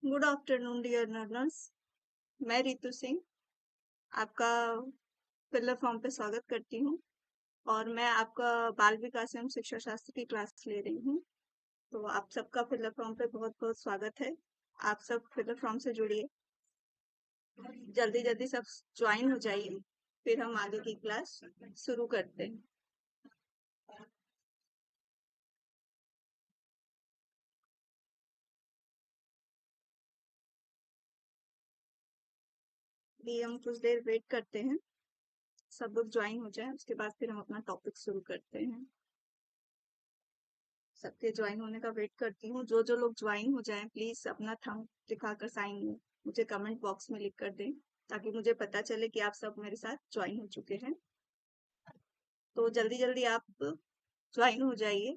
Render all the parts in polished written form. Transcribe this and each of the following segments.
Good afternoon dear learners. मैं रितु सिंह आपका filler form पे स्वागत करती हूँ और मैं आपका बाल विकास एवं शिक्षा शास्त्र की क्लास ले रही हूँ। तो आप सबका फिलर फॉर्म पे बहुत बहुत स्वागत है। आप सब फिलर फॉर्म से जुड़िए, जल्दी जल्दी सब ज्वाइन हो जाइए, फिर हम आगे की क्लास शुरू करते हैं। अभी हम कुछ देर वेट करते हैं, सब लोग ज्वाइन हो जाए, उसके बाद फिर हम अपना टॉपिक शुरू करते हैं। सबके ज्वाइन होने का वेट करती हूँ। जो जो लोग ज्वाइन हो जाएं प्लीज अपना थंब दिखाकर साइन मुझे कमेंट बॉक्स में लिख कर दें, ताकि मुझे पता चले कि आप सब मेरे साथ ज्वाइन हो चुके हैं। तो जल्दी जल्दी आप ज्वाइन हो जाइए,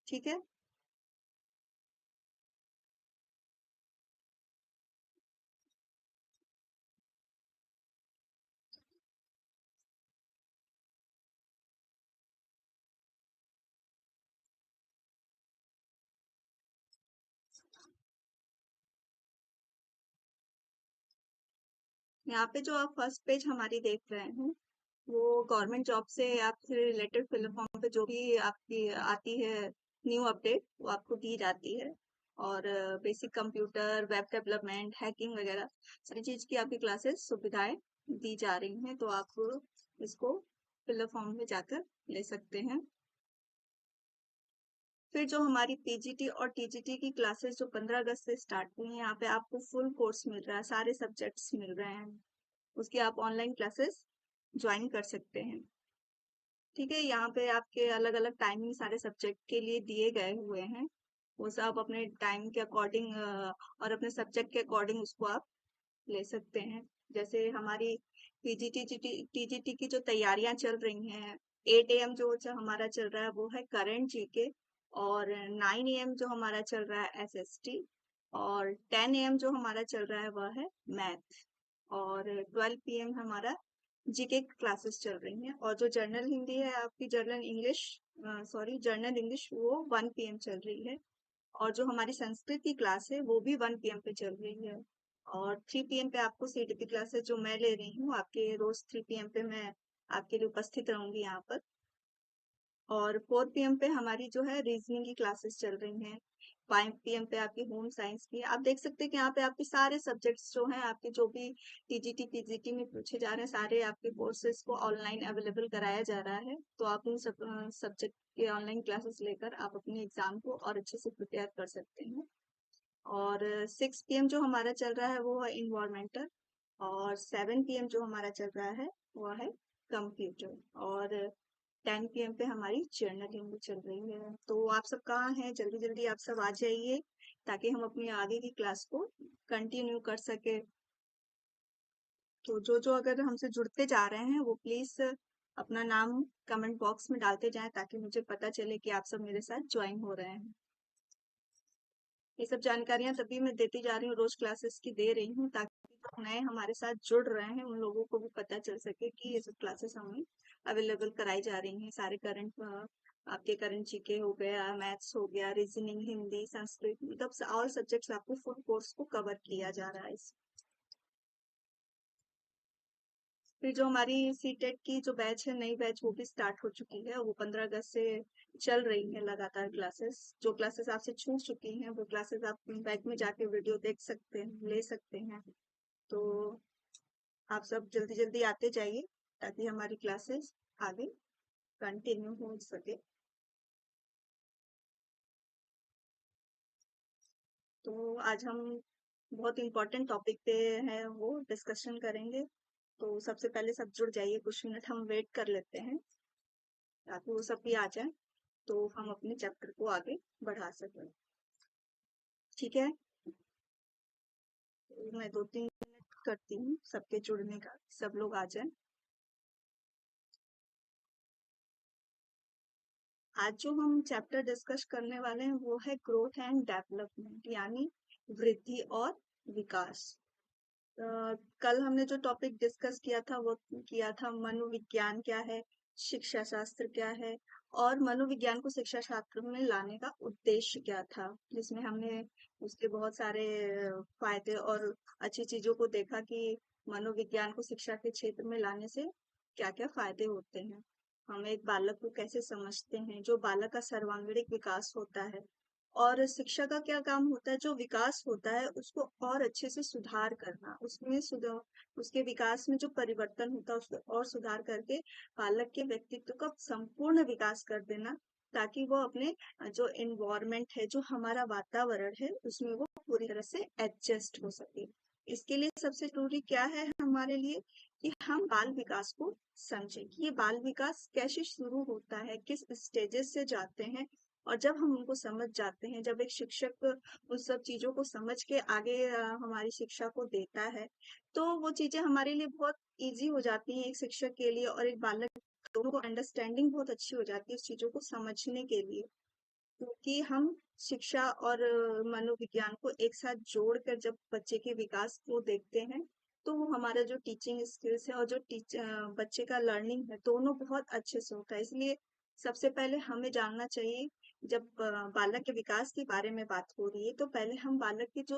ठीक है। यहाँ पे जो आप फर्स्ट पेज हमारी देख रहे हैं, वो गवर्नमेंट जॉब से आपसे रिलेटेड फिलर फॉर्म पे जो भी आपकी आती है न्यू अपडेट, वो आपको दी जाती है। और basic computer, web development, hacking वगैरह सारी चीज की आपकी क्लासेस सुविधाएं दी जा रही हैं। तो आप इसको फिलर फॉर्म में जाकर ले सकते हैं। फिर जो हमारी पीजीटी और टीजीटी की क्लासेस जो 15 अगस्त से स्टार्ट हुई हैं, यहाँ पे आपको फुल कोर्स मिल रहा है, सारे सब्जेक्ट्स मिल रहे हैं। उसकी आप ऑनलाइन क्लासेस ज्वाइन कर सकते हैं, ठीक है। यहाँ पे आपके अलग अलग टाइमिंग सारे सब्जेक्ट के लिए दिए गए हुए हैं। वो सब अपने टाइम के अकॉर्डिंग और अपने सब्जेक्ट के अकॉर्डिंग उसको आप ले सकते हैं। जैसे हमारी पीजीटी टीजीटी की जो तैयारियां चल रही हैं, 8 AM जो हमारा चल रहा है वो है करंट जीके, और 9 AM जो हमारा चल रहा है एसएसटी, और 10 AM जो हमारा चल रहा है वह है मैथ, और 12 PM हमारा जीके क्लासेस चल रही हैं। और जो जर्नल हिंदी है आपकी, जर्नल इंग्लिश वो 1 PM चल रही है। और जो हमारी संस्कृत की क्लास है वो भी 1 PM पे चल रही है। और 3 PM पे आपको सीटीपी क्लासेस जो मैं ले रही हूँ, आपके रोज 3 PM पे मैं आपके लिए उपस्थित रहूंगी यहाँ पर। और 4 PM पे हमारी जो है रीजनिंग की क्लासेस चल रही हैं। 5 PM पे आपकी होम साइंस की। आप देख सकते हैं कि यहाँ पे आपके सारे सब्जेक्ट्स जो हैं, आपके जो भी टीजीटी पीजीटी में पूछे जा रहे हैं, सारे आपके कोर्सेज को ऑनलाइन अवेलेबल कराया जा रहा है। तो आप उन सब सब्जेक्ट के ऑनलाइन क्लासेस लेकर आप अपने एग्जाम को और अच्छे से प्रिपेयर कर सकते हैं। और 6 PM जो हमारा चल रहा है वो है इन्वायरमेंटल, और 7 PM जो हमारा चल रहा है वो है कंप्यूटर, और 10 PM पे हमारी जर्नलिंग भी चल रही है। तो आप सब कहाँ हैं? जल्दी जल्दी आप सब आ जाइए, ताकि हम अपनी आगे की क्लास को कंटिन्यू कर सके। तो जो जो अगर हमसे जुड़ते जा रहे हैं वो प्लीज अपना नाम कमेंट बॉक्स में डालते जाएं, ताकि मुझे पता चले कि आप सब मेरे साथ ज्वाइन हो रहे हैं। ये सब जानकारियां तभी मैं देती जा रही हूँ, रोज क्लासेस की दे रही हूँ, ताकि जो नए हमारे साथ जुड़ रहे हैं उन लोगों को भी पता चल सके कि ये सब क्लासेस हमें अवेलेबल कराई जा रही हैं। सारे करंट आपके करंट जीके हो गया, मैथ्स हो गया, रीजनिंग, हिंदी, संस्कृत, मतलब ऑल सब्जेक्ट्स आपको फुल कोर्स को कवर किया जा रहा है। फिर जो हमारी सीटेट की जो बैच है, नई बैच, वो भी स्टार्ट हो चुकी है। वो 15 अगस्त से चल रही है लगातार क्लासेस। जो क्लासेस आपसे छूट चुकी हैं वो क्लासेस आप बैच में जाके वीडियो देख सकते हैं, ले सकते हैं। तो आप सब जल्दी जल्दी आते जाइए, ताकि हमारी क्लासेस आगे कंटिन्यू हो सके। तो आज हम बहुत इम्पोर्टेंट टॉपिक पे है वो डिस्कशन करेंगे। तो सबसे पहले सब जुड़ जाइए, कुछ मिनट हम वेट कर लेते हैं ताकि वो सब भी आ जाए, तो हम अपने चैप्टर को आगे बढ़ा सकें, ठीक है। तो मैं 2-3 मिनट करती हूँ सबके जुड़ने का, सब लोग आ जाएं। आज जो हम चैप्टर डिस्कस करने वाले हैं वो है ग्रोथ एंड डेवलपमेंट, यानी वृद्धि और विकास। कल हमने जो टॉपिक डिस्कस किया था वो किया था मनोविज्ञान क्या है, शिक्षा शास्त्र क्या है और मनोविज्ञान को शिक्षा शास्त्र में लाने का उद्देश्य क्या था, जिसमें हमने उसके बहुत सारे फायदे और अच्छी चीजों को देखा कि मनोविज्ञान को शिक्षा के क्षेत्र में लाने से क्या क्या फायदे होते हैं। हम एक बालक को कैसे समझते हैं, जो बालक का सर्वांगीण विकास होता है। और शिक्षा का क्या काम होता है, जो विकास होता है उसको और अच्छे से सुधार करना, उसमें सुधार, उसके विकास में जो परिवर्तन होता है उसको और सुधार करके बालक के व्यक्तित्व का संपूर्ण विकास कर देना, ताकि वो अपने जो एनवायरमेंट है, जो हमारा वातावरण है, उसमें वो पूरी तरह से एडजस्ट हो सके। इसके लिए सबसे जरूरी क्या है हमारे लिए, कि हम बाल विकास को समझें कि ये बाल विकास कैसे शुरू होता है, किस स्टेजेस से जाते हैं। और जब हम उनको समझ जाते हैं, जब एक शिक्षक उन सब चीजों को समझ के आगे हमारी शिक्षा को देता है, तो वो चीजें हमारे लिए बहुत इजी हो जाती हैं, एक शिक्षक के लिए और एक बालक, दोनों को अंडरस्टैंडिंग बहुत अच्छी हो जाती है उस चीजों को समझने के लिए। क्योंकि हम शिक्षा और मनोविज्ञान को एक साथ जोड़कर जब बच्चे के विकास को देखते हैं, तो वो हमारा जो टीचिंग स्किल्स है और जो बच्चे का लर्निंग है, दोनों बहुत अच्छे से होता है। इसलिए सबसे पहले हमें जानना चाहिए, जब बालक के विकास के बारे में बात हो रही है, तो पहले हम बालक की जो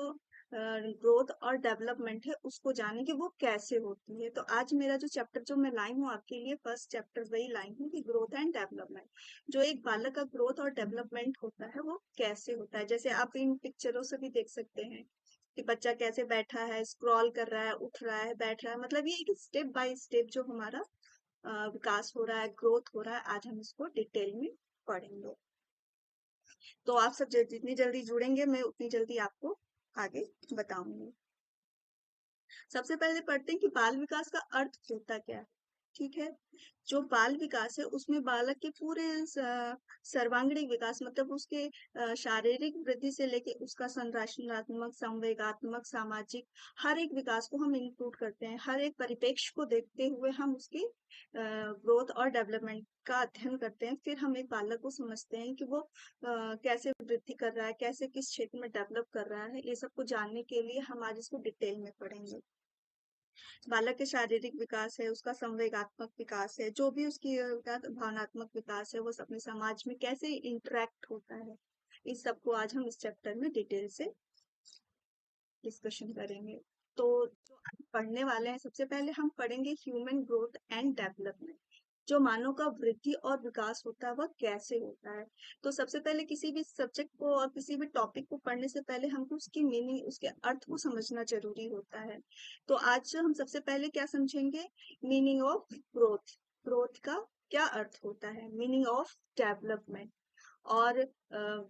ग्रोथ और डेवलपमेंट है उसको जाने कि वो कैसे होती है। तो आज मेरा जो चैप्टर जो मैं लाई हूँ आपके लिए, फर्स्ट चैप्टर वही लाई हूँ कि ग्रोथ एंड डेवलपमेंट। जो एक बालक का ग्रोथ और डेवलपमेंट होता है वो कैसे होता है, जैसे आप इन पिक्चरों से भी देख सकते हैं कि बच्चा कैसे बैठा है, स्क्रॉल कर रहा है, उठ रहा है, बैठ रहा है, मतलब ये एक स्टेप बाय स्टेप जो हमारा विकास हो रहा है, ग्रोथ हो रहा है, आज हम इसको डिटेल में पढ़ेंगे। तो आप सब जितनी जल्दी जुड़ेंगे मैं उतनी जल्दी आपको आगे बताऊंगी। सबसे पहले पढ़ते हैं कि बाल विकास का अर्थ होता क्या है। ठीक है, जो बाल विकास है उसमें बालक के पूरे सर्वांगीण विकास, मतलब उसके शारीरिक वृद्धि से लेके उसका संरचनात्मक, संवेगात्मक, सामाजिक, हर एक विकास को हम इंक्लूड करते हैं। हर एक परिप्रेक्ष्य को देखते हुए हम उसकी ग्रोथ और डेवलपमेंट का अध्ययन करते हैं। फिर हम एक बालक को समझते हैं कि वो कैसे वृद्धि कर रहा है, कैसे किस क्षेत्र में डेवलप कर रहा है। ये सब को जानने के लिए हम आज इसको डिटेल में पढ़ेंगे। बालक के शारीरिक विकास है, उसका संवेगात्मक विकास है, जो भी उसकी भावनात्मक विकास है, वो अपने समाज में कैसे इंटरेक्ट होता है, इस सब को आज हम इस चैप्टर में डिटेल से डिस्कशन करेंगे। तो जो आज पढ़ने वाले हैं, सबसे पहले हम पढ़ेंगे ह्यूमन ग्रोथ एंड डेवलपमेंट। जो मानव का वृद्धि और विकास होता है वह कैसे होता है। तो सबसे पहले किसी भी सब्जेक्ट को और किसी भी टॉपिक को पढ़ने से पहले हमको उसकी मीनिंग, उसके अर्थ को समझना जरूरी होता है। तो आज हम सबसे पहले क्या समझेंगे, मीनिंग ऑफ ग्रोथ। ग्रोथ का क्या अर्थ होता है, मीनिंग ऑफ डेवलपमेंट, और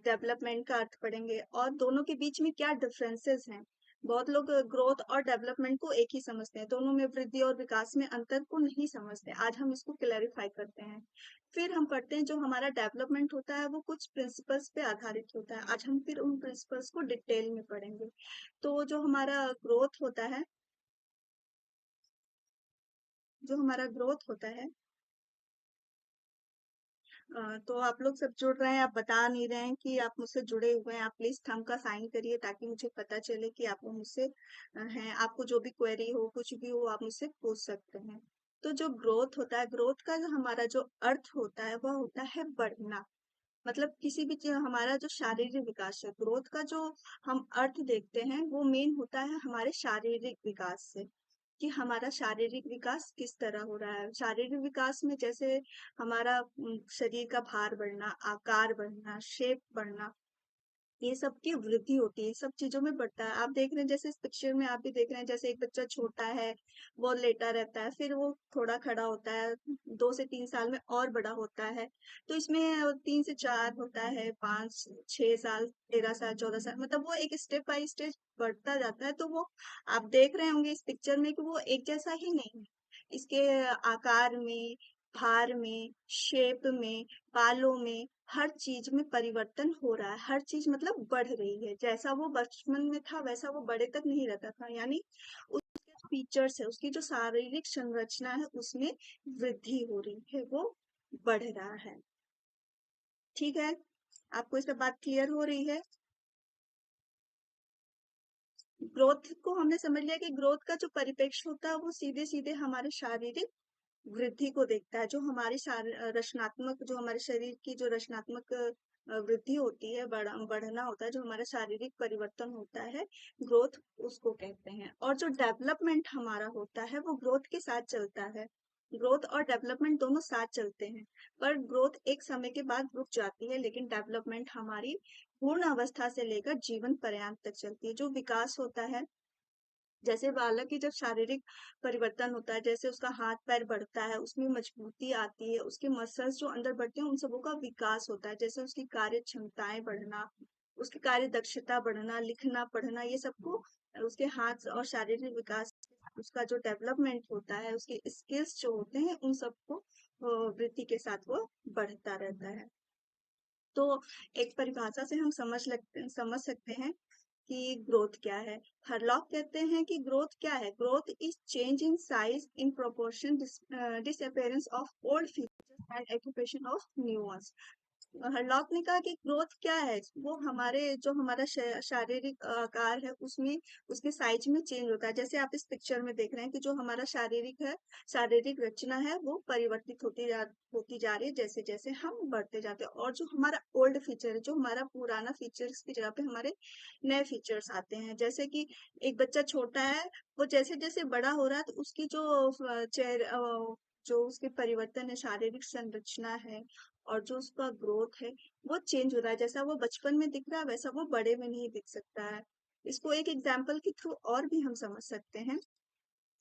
डेवलपमेंट का अर्थ पढ़ेंगे, और दोनों के बीच में क्या डिफरेंसेस हैं। बहुत लोग ग्रोथ और डेवलपमेंट को एक ही समझते हैं, दोनों में वृद्धि और विकास में अंतर को नहीं समझते। आज हम इसको क्लैरिफाई करते हैं। फिर हम पढ़ते हैं जो हमारा डेवलपमेंट होता है वो कुछ प्रिंसिपल्स पे आधारित होता है। आज हम फिर उन प्रिंसिपल्स को डिटेल में पढ़ेंगे। तो जो हमारा ग्रोथ होता है, जो हमारा ग्रोथ होता है, तो आप लोग सब जुड़ रहे हैं, आप बता नहीं रहे हैं कि आप मुझसे जुड़े हुए हैं। आप प्लीज थंब का साइन करिए ताकि मुझे पता चले कि आप लोग मुझसे हैं। आपको जो भी क्वेरी हो, कुछ भी हो, आप मुझसे पूछ सकते हैं। तो जो ग्रोथ होता है, ग्रोथ का जो हमारा जो अर्थ होता है वह होता है बढ़ना। मतलब किसी भी चीज, हमारा जो शारीरिक विकास है, ग्रोथ का जो हम अर्थ देखते हैं वो मेन होता है हमारे शारीरिक विकास से, कि हमारा शारीरिक विकास किस तरह हो रहा है। शारीरिक विकास में जैसे हमारा शरीर का भार बढ़ना, आकार बढ़ना, शेप बढ़ना, ये सब की वृद्धि होती है, सब चीजों में बढ़ता है। आप देख रहे हैं जैसे इस पिक्चर में आप भी देख रहे हैं, जैसे एक बच्चा छोटा है, वो लेटा रहता है, फिर वो थोड़ा खड़ा होता है, 2 से 3 साल में और बड़ा होता है। तो इसमें 3 से 4 होता है, 5, 6 साल, 13 साल, 14 साल, मतलब वो एक स्टेप बाय स्टेप बढ़ता जाता है। तो वो आप देख रहे होंगे इस पिक्चर में कि वो एक जैसा ही नहीं है। इसके आकार में, भार में, शेप में, बालों में, हर चीज में परिवर्तन हो रहा है। हर चीज मतलब बढ़ रही है। जैसा वो बचपन में था वैसा वो बड़े तक नहीं रहता था, यानी उसके फीचर्स है, उसकी जो शारीरिक संरचना है उसमें वृद्धि हो रही है, वो बढ़ रहा है। ठीक है, आपको इस पे बात क्लियर हो रही है। ग्रोथ को हमने समझ लिया कि ग्रोथ का जो परिप्रेक्ष्य होता है वो सीधे सीधे हमारे शारीरिक वृद्धि को देखता है। जो हमारी रचनात्मक, जो हमारे शरीर की जो रचनात्मक वृद्धि होती है, बढ़ना होता है, जो हमारा शारीरिक परिवर्तन होता है, ग्रोथ उसको कहते हैं। और जो डेवलपमेंट हमारा होता है वो ग्रोथ के साथ चलता है। ग्रोथ और डेवलपमेंट दोनों साथ चलते हैं, पर ग्रोथ एक समय के बाद रुक जाती है, लेकिन डेवलपमेंट हमारी पूर्ण अवस्था से लेकर जीवन पर्यंत तक चलती है। जो विकास होता है, जैसे बालक की जब शारीरिक परिवर्तन होता है, जैसे उसका हाथ पैर बढ़ता है, उसमें मजबूती आती है, उसके मसल्स जो अंदर बढ़ते हैं, उन सबों का विकास होता है। जैसे उसकी कार्य क्षमताएं बढ़ना, उसकी कार्य दक्षता बढ़ना, लिखना पढ़ना, ये सबको उसके हाथ और शारीरिक विकास, उसका जो डेवलपमेंट होता है, उसके स्किल्स जो होते हैं, उन सबको वृद्धि के साथ वो बढ़ता रहता है। तो एक परिभाषा से हम समझ सकते हैं कि ग्रोथ क्या है। हरलॉक कहते हैं कि ग्रोथ क्या है? Growth is change in size in proportion disappearance of old features and occupation of new ones। Hurlock ने कहा कि ग्रोथ क्या है? वो हमारे जो हमारा शारीरिक आकार है, उसमें उसके साइज में चेंज होता है। जैसे आप इस पिक्चर में देख रहे हैं कि जो हमारा शारीरिक है, शारीरिक रचना है, वो परिवर्तित होती जा रही है जैसे जैसे हम बढ़ते जाते हैं। और जो हमारा ओल्ड फीचर है, जो हमारा पुराना फीचर्स की जगह पे हमारे नए फीचर्स आते हैं। जैसे कि एक बच्चा छोटा है, वो जैसे जैसे बड़ा हो रहा है, तो उसकी जो जो उसके परिवर्तन है, शारीरिक संरचना है, और जो उसका ग्रोथ है, वो चेंज हो रहा है। जैसा वो बचपन में दिख रहा है, वैसा वो बड़े में नहीं दिख सकता है। इसको एक एग्जाम्पल के थ्रू और भी हम समझ सकते हैं।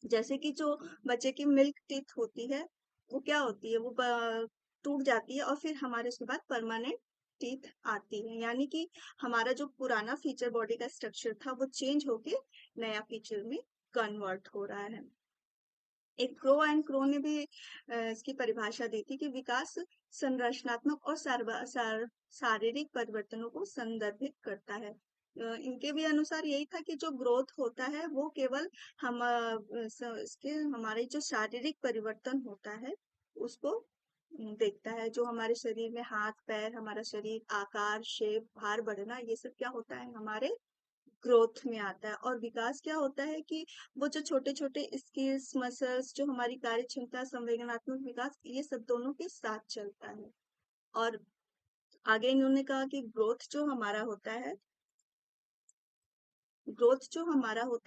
जैसे कि जो बच्चे की मिल्क टीथ होती है, वो क्या होती है? वो टूट जाती है, और फिर हमारे उसके बाद परमानेंट टीथ आती है। यानी कि हमारा जो पुराना फीचर, बॉडी का स्ट्रक्चर था, वो चेंज होके नया फीचर में कन्वर्ट हो रहा है। एक क्रो एंड क्रो ने भी इसकी परिभाषा दी थी कि विकास संरचनात्मक और शारीरिक परिवर्तनों को संदर्भित करता है। इनके भी अनुसार यही था कि जो ग्रोथ होता है, वो केवल हम इसके हमारे जो शारीरिक परिवर्तन होता है, उसको देखता है। जो हमारे शरीर में हाथ पैर, हमारा शरीर आकार, शेप, भार बढ़ना, ये सब क्या होता है? हमारे ग्रोथ में आता है। और विकास क्या होता है कि वो जो छोटे छोटे स्किल्स, मसल्स, जो हमारी कार्य क्षमता, संवेदनात्मक विकास, ये सब दोनों के साथ चलता है। और आगे इन्होंने कहा कि ग्रोथ जो हमारा होता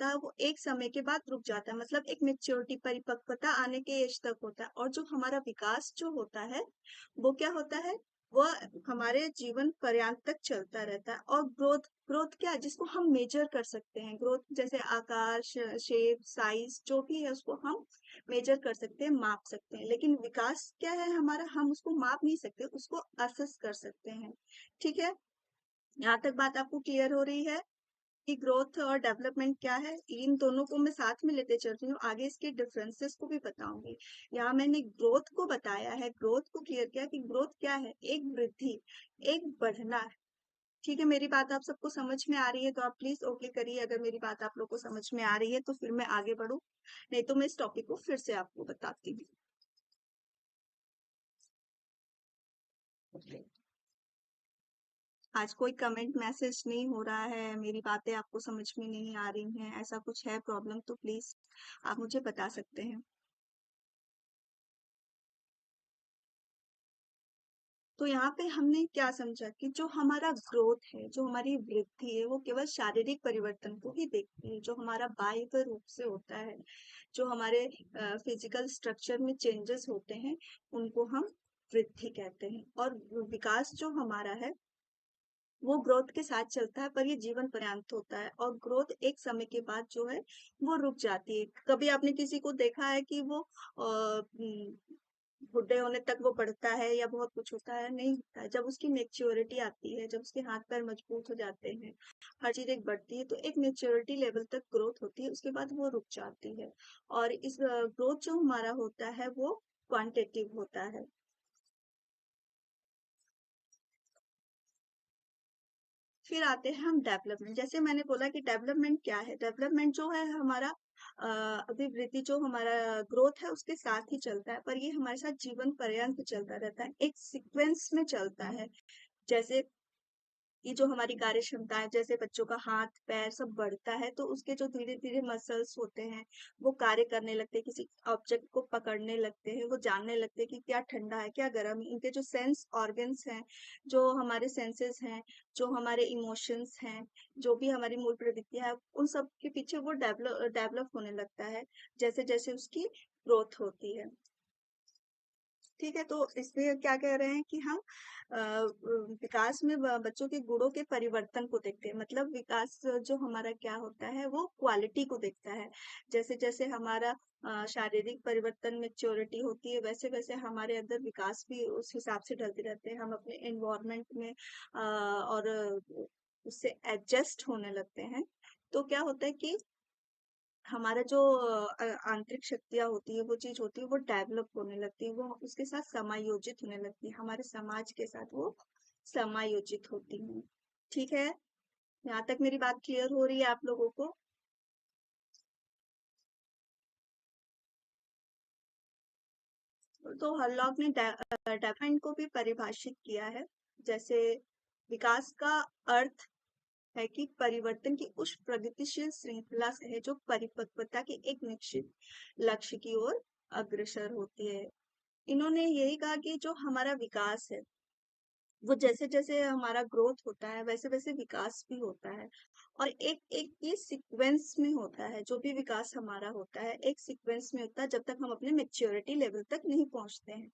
है, वो एक समय के बाद रुक जाता है। मतलब एक मेच्योरिटी, परिपक्वता आने के एज तक होता है। और जो हमारा विकास जो होता है, वो क्या होता है? वह हमारे जीवन पर्यंत तक चलता रहता है। और ग्रोथ, ग्रोथ क्या है? जिसको हम मेजर कर सकते हैं। ग्रोथ जैसे आकार, शेप, साइज, जो भी है, उसको हम मेजर कर सकते हैं, माप सकते हैं। लेकिन विकास क्या है हमारा? हम उसको माप नहीं सकते, उसको असेस कर सकते हैं। ठीक है, यहाँ तक बात आपको क्लियर हो रही है कि ग्रोथ और डेवलपमेंट क्या है? इन दोनों को मैं साथ में लेते चल रही हूँ, आगे इसके डिफरेंसेस को भी बताऊंगी। यहाँ मैंने ग्रोथ को बताया है, ग्रोथ को क्लियर किया कि ग्रोथ क्या है? एक वृद्धि, एक बढ़ना है। ठीक है, मेरी बात आप सबको समझ में आ रही है तो आप प्लीज ओके करिए। अगर मेरी बात आप लोग को समझ में आ रही है तो फिर मैं आगे बढ़ू, नहीं तो मैं इस टॉपिक को फिर से आपको बताती हूँ। आज कोई कमेंट मैसेज नहीं हो रहा है, मेरी बातें आपको समझ में नहीं आ रही हैं, ऐसा कुछ है प्रॉब्लम तो प्लीज आप मुझे बता सकते हैं। तो यहाँ पे हमने क्या समझा कि जो हमारा ग्रोथ है, जो हमारी वृद्धि है, वो केवल शारीरिक परिवर्तन को ही देखती है। जो हमारा बाह्य रूप से होता है, जो हमारे फिजिकल स्ट्रक्चर में चेंजेस होते हैं, उनको हम वृद्धि कहते हैं। और विकास जो हमारा है, वो ग्रोथ के साथ चलता है, पर ये जीवन पर्यंत होता है। और ग्रोथ एक समय के बाद जो है, वो रुक जाती है। कभी आपने किसी को देखा है कि वो बुढ़े होने तक वो बढ़ता है या बहुत कुछ होता है? नहीं होता है। जब उसकी मेच्योरिटी आती है, जब उसके हाथ पैर मजबूत हो जाते हैं, हर चीज एक बढ़ती है, तो एक मेच्योरिटी लेवल तक ग्रोथ होती है, उसके बाद वो रुक जाती है। और इस ग्रोथ जो हमारा होता है, वो क्वांटिटिव होता है। फिर आते हैं हम डेवलपमेंट। जैसे मैंने बोला कि डेवलपमेंट क्या है? डेवलपमेंट जो है हमारा अभिवृद्धि, जो हमारा ग्रोथ है, उसके साथ ही चलता है, पर ये हमारे साथ जीवन पर्यंत चलता रहता है, एक सीक्वेंस में चलता है। जैसे कि जो हमारी कार्य क्षमता है, जैसे बच्चों का हाथ पैर सब बढ़ता है तो उसके जो धीरे धीरे मसल्स होते हैं वो कार्य करने लगते हैं, किसी ऑब्जेक्ट को पकड़ने लगते हैं, वो जानने लगते हैं कि क्या ठंडा है क्या गर्म है। इनके जो सेंस ऑर्गन्स हैं, जो हमारे सेंसेस हैं, जो हमारे इमोशंस हैं, जो भी हमारी मूल प्रवृत्तियां है, उन सब के पीछे वो डेवलप डेवलप होने लगता है जैसे जैसे उसकी ग्रोथ होती है। ठीक है, तो इसमें क्या कह रहे हैं कि हम विकास में बच्चों के गुणों के परिवर्तन को देखते हैं। मतलब विकास जो हमारा क्या होता है वो क्वालिटी को देखता है। जैसे जैसे हमारा शारीरिक परिवर्तन मेच्योरिटी होती है, वैसे वैसे हमारे अंदर विकास भी उस हिसाब से ढलते रहते हैं। हम अपने एनवायरनमेंट में और उससे एडजस्ट होने लगते हैं। तो क्या होता है कि हमारा जो आंतरिक शक्तियाँ होती है, वो चीज़ होती है, वो डेवलप होने लगती है, वो उसके साथ समायोजित होने लगती है, हमारे समाज के साथ वो समायोजित होती हैं। ठीक है, यहाँ तक मेरी बात क्लियर हो रही है आप लोगों को? तो हरलॉक ने डेवलपमेंट को भी परिभाषित किया है। जैसे विकास का अर्थ है कि परिवर्तन की उस प्रगतिशील श्रृंखला से है जो परिपक्वता के एक निश्चित लक्ष्य की ओर अग्रसर होती है। इन्होंने यही कहा कि जो हमारा विकास है वो जैसे जैसे हमारा ग्रोथ होता है वैसे वैसे विकास भी होता है। और एक एक ये सीक्वेंस में होता है, जो भी विकास हमारा होता है एक सीक्वेंस में होता है जब तक हम अपने मेच्योरिटी लेवल तक नहीं पहुंचते हैं।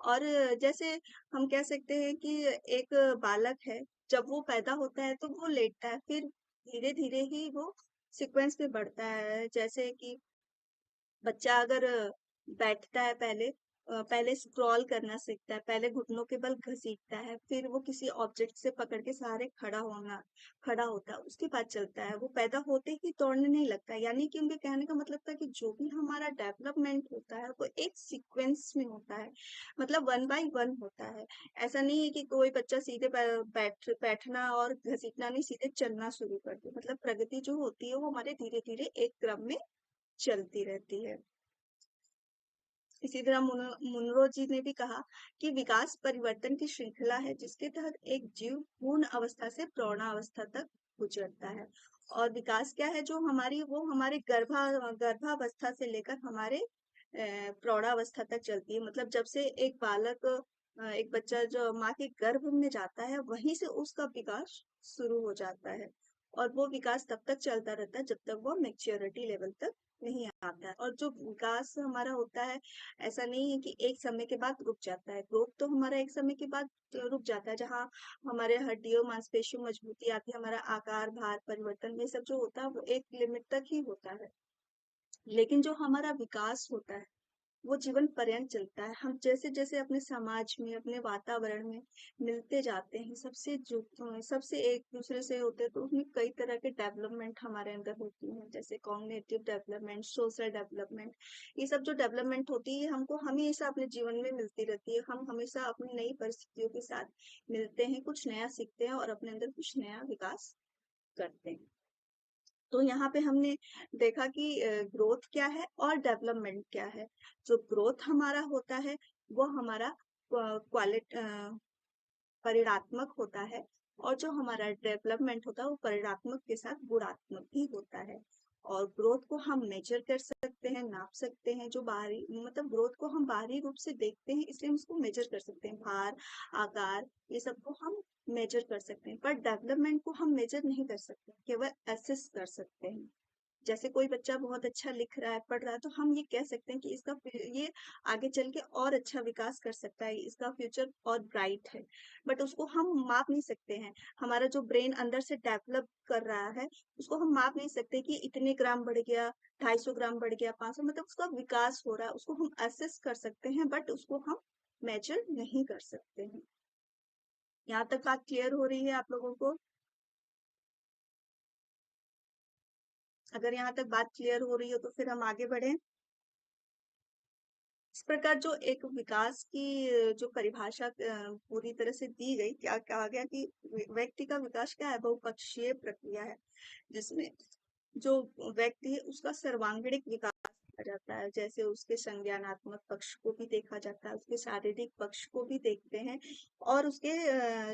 और जैसे हम कह सकते हैं कि एक बालक है, जब वो पैदा होता है तो वो लेटता है, फिर धीरे धीरे ही वो सीक्वेंस में बढ़ता है। जैसे कि बच्चा अगर बैठता है, पहले स्क्रॉल करना सीखता है, पहले घुटनों के बल घसीटता है, फिर वो किसी ऑब्जेक्ट से पकड़ के सहारे खड़ा होता है, उसके बाद चलता है। वो पैदा होते ही दौड़ने नहीं लगता है। यानी कि उनके कहने का मतलब था कि जो भी हमारा डेवलपमेंट होता है वो एक सीक्वेंस में होता है, मतलब वन बाय वन होता है। ऐसा नहीं है कि कोई बच्चा सीधे बैठना और घसीटना नहीं, सीधे चलना शुरू कर दे। मतलब प्रगति जो होती है वो हमारे धीरे धीरे एक क्रम में चलती रहती है। इसी तरह मुनरो जी ने भी कहा कि विकास परिवर्तन की श्रृंखला है जिसके तहत एक जीव पूर्ण अवस्था से प्रौढ़ावस्था तक गुजरता है। और विकास क्या है, जो हमारी वो हमारे गर्भावस्था से लेकर हमारे प्रौढ़ावस्था तक चलती है। मतलब जब से एक बालक एक बच्चा जो माँ के गर्भ में जाता है वहीं से उसका विकास शुरू हो जाता है। और वो विकास तब तक चलता रहता है जब तक वो मेच्योरिटी लेवल तक नहीं आता है। और जो विकास हमारा होता है, ऐसा नहीं है कि एक समय के बाद रुक जाता है। ग्रोथ तो हमारा एक समय के बाद रुक जाता है, जहाँ हमारे हड्डियों मांसपेशियों मजबूती आती है, हमारा आकार भार परिवर्तन ये सब जो होता है वो एक लिमिट तक ही होता है। लेकिन जो हमारा विकास होता है वो जीवन पर्यंत चलता है। हम जैसे जैसे अपने समाज में अपने वातावरण में मिलते जाते हैं, सबसे जुड़ते हैं, सबसे एक दूसरे से होते हैं, तो उसमें कई तरह के डेवलपमेंट हमारे अंदर होती हैं। जैसे कॉग्निटिव डेवलपमेंट, सोशल डेवलपमेंट, ये सब जो डेवलपमेंट होती है हमको हमेशा अपने जीवन में मिलती रहती है। हम हमेशा अपनी नई परिस्थितियों के साथ मिलते हैं, कुछ नया सीखते हैं और अपने अंदर कुछ नया विकास करते हैं। तो यहाँ पे हमने देखा कि ग्रोथ क्या है और डेवलपमेंट क्या है। जो ग्रोथ हमारा होता है वो हमारा क्वालिट परिणात्मक होता है, और जो हमारा डेवलपमेंट होता है वो परिणात्मक के साथ गुणात्मक भी होता है। और ग्रोथ को हम मेजर कर सकते हैं, नाप सकते हैं। जो बाहरी मतलब ग्रोथ को हम बाहरी रूप से देखते हैं इसलिए हम उसको मेजर कर सकते हैं, भार आकार ये सब को हम मेजर कर सकते हैं। पर डेवलपमेंट को हम मेजर नहीं कर सकते, केवल असेस कर सकते हैं। जैसे कोई बच्चा बहुत अच्छा लिख रहा है, पढ़ रहा है, तो हम ये कह सकते हैं कि ये आगे चल के और अच्छा विकास कर सकता है, इसका फ्यूचर और ब्राइट है। बट उसको हम माप नहीं सकते हैं। हमारा जो ब्रेन अंदर से डेवलप कर रहा है उसको हम माप नहीं सकते कि इतने ग्राम बढ़ गया, 250 ग्राम बढ़ गया, 500, मतलब उसका विकास हो रहा है, उसको हम असेस कर सकते हैं बट उसको हम मेजर नहीं कर सकते हैं। यहाँ तक बात क्लियर हो रही है आप लोगों को? अगर यहाँ तक बात क्लियर हो रही हो तो फिर हम आगे बढ़े। इस प्रकार जो एक विकास की जो परिभाषा पूरी तरह से दी गई, क्या कहा गया कि व्यक्ति का विकास क्या है, बहुपक्षीय प्रक्रिया है जिसमें जो व्यक्ति है उसका सर्वांगीण विकास देखा जाता है, जैसे उसके संज्ञानात्मक पक्ष को भी देखा जाता है, उसके शारीरिक पक्ष को भी देखते हैं, और उसके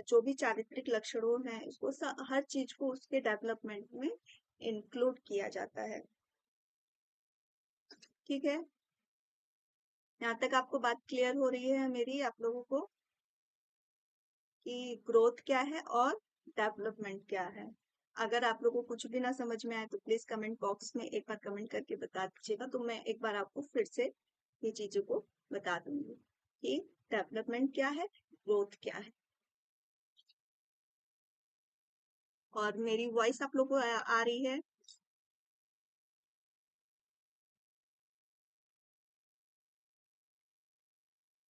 जो भी चारित्रिक लक्षणों हैं उसको हर चीज को उसके डेवलपमेंट में इंक्लूड किया जाता है। ठीक है, यहाँ तक आपको बात क्लियर हो रही है मेरी, आप लोगों को, कि ग्रोथ क्या है और डेवलपमेंट क्या है? अगर आप लोगों को कुछ भी ना समझ में आए तो प्लीज कमेंट बॉक्स में एक बार कमेंट करके बता दीजिएगा, तो मैं एक बार आपको फिर से ये चीजों को बता दूंगी कि डेवलपमेंट क्या है, ग्रोथ क्या है। और मेरी वॉइस आप लोगों को आ रही है?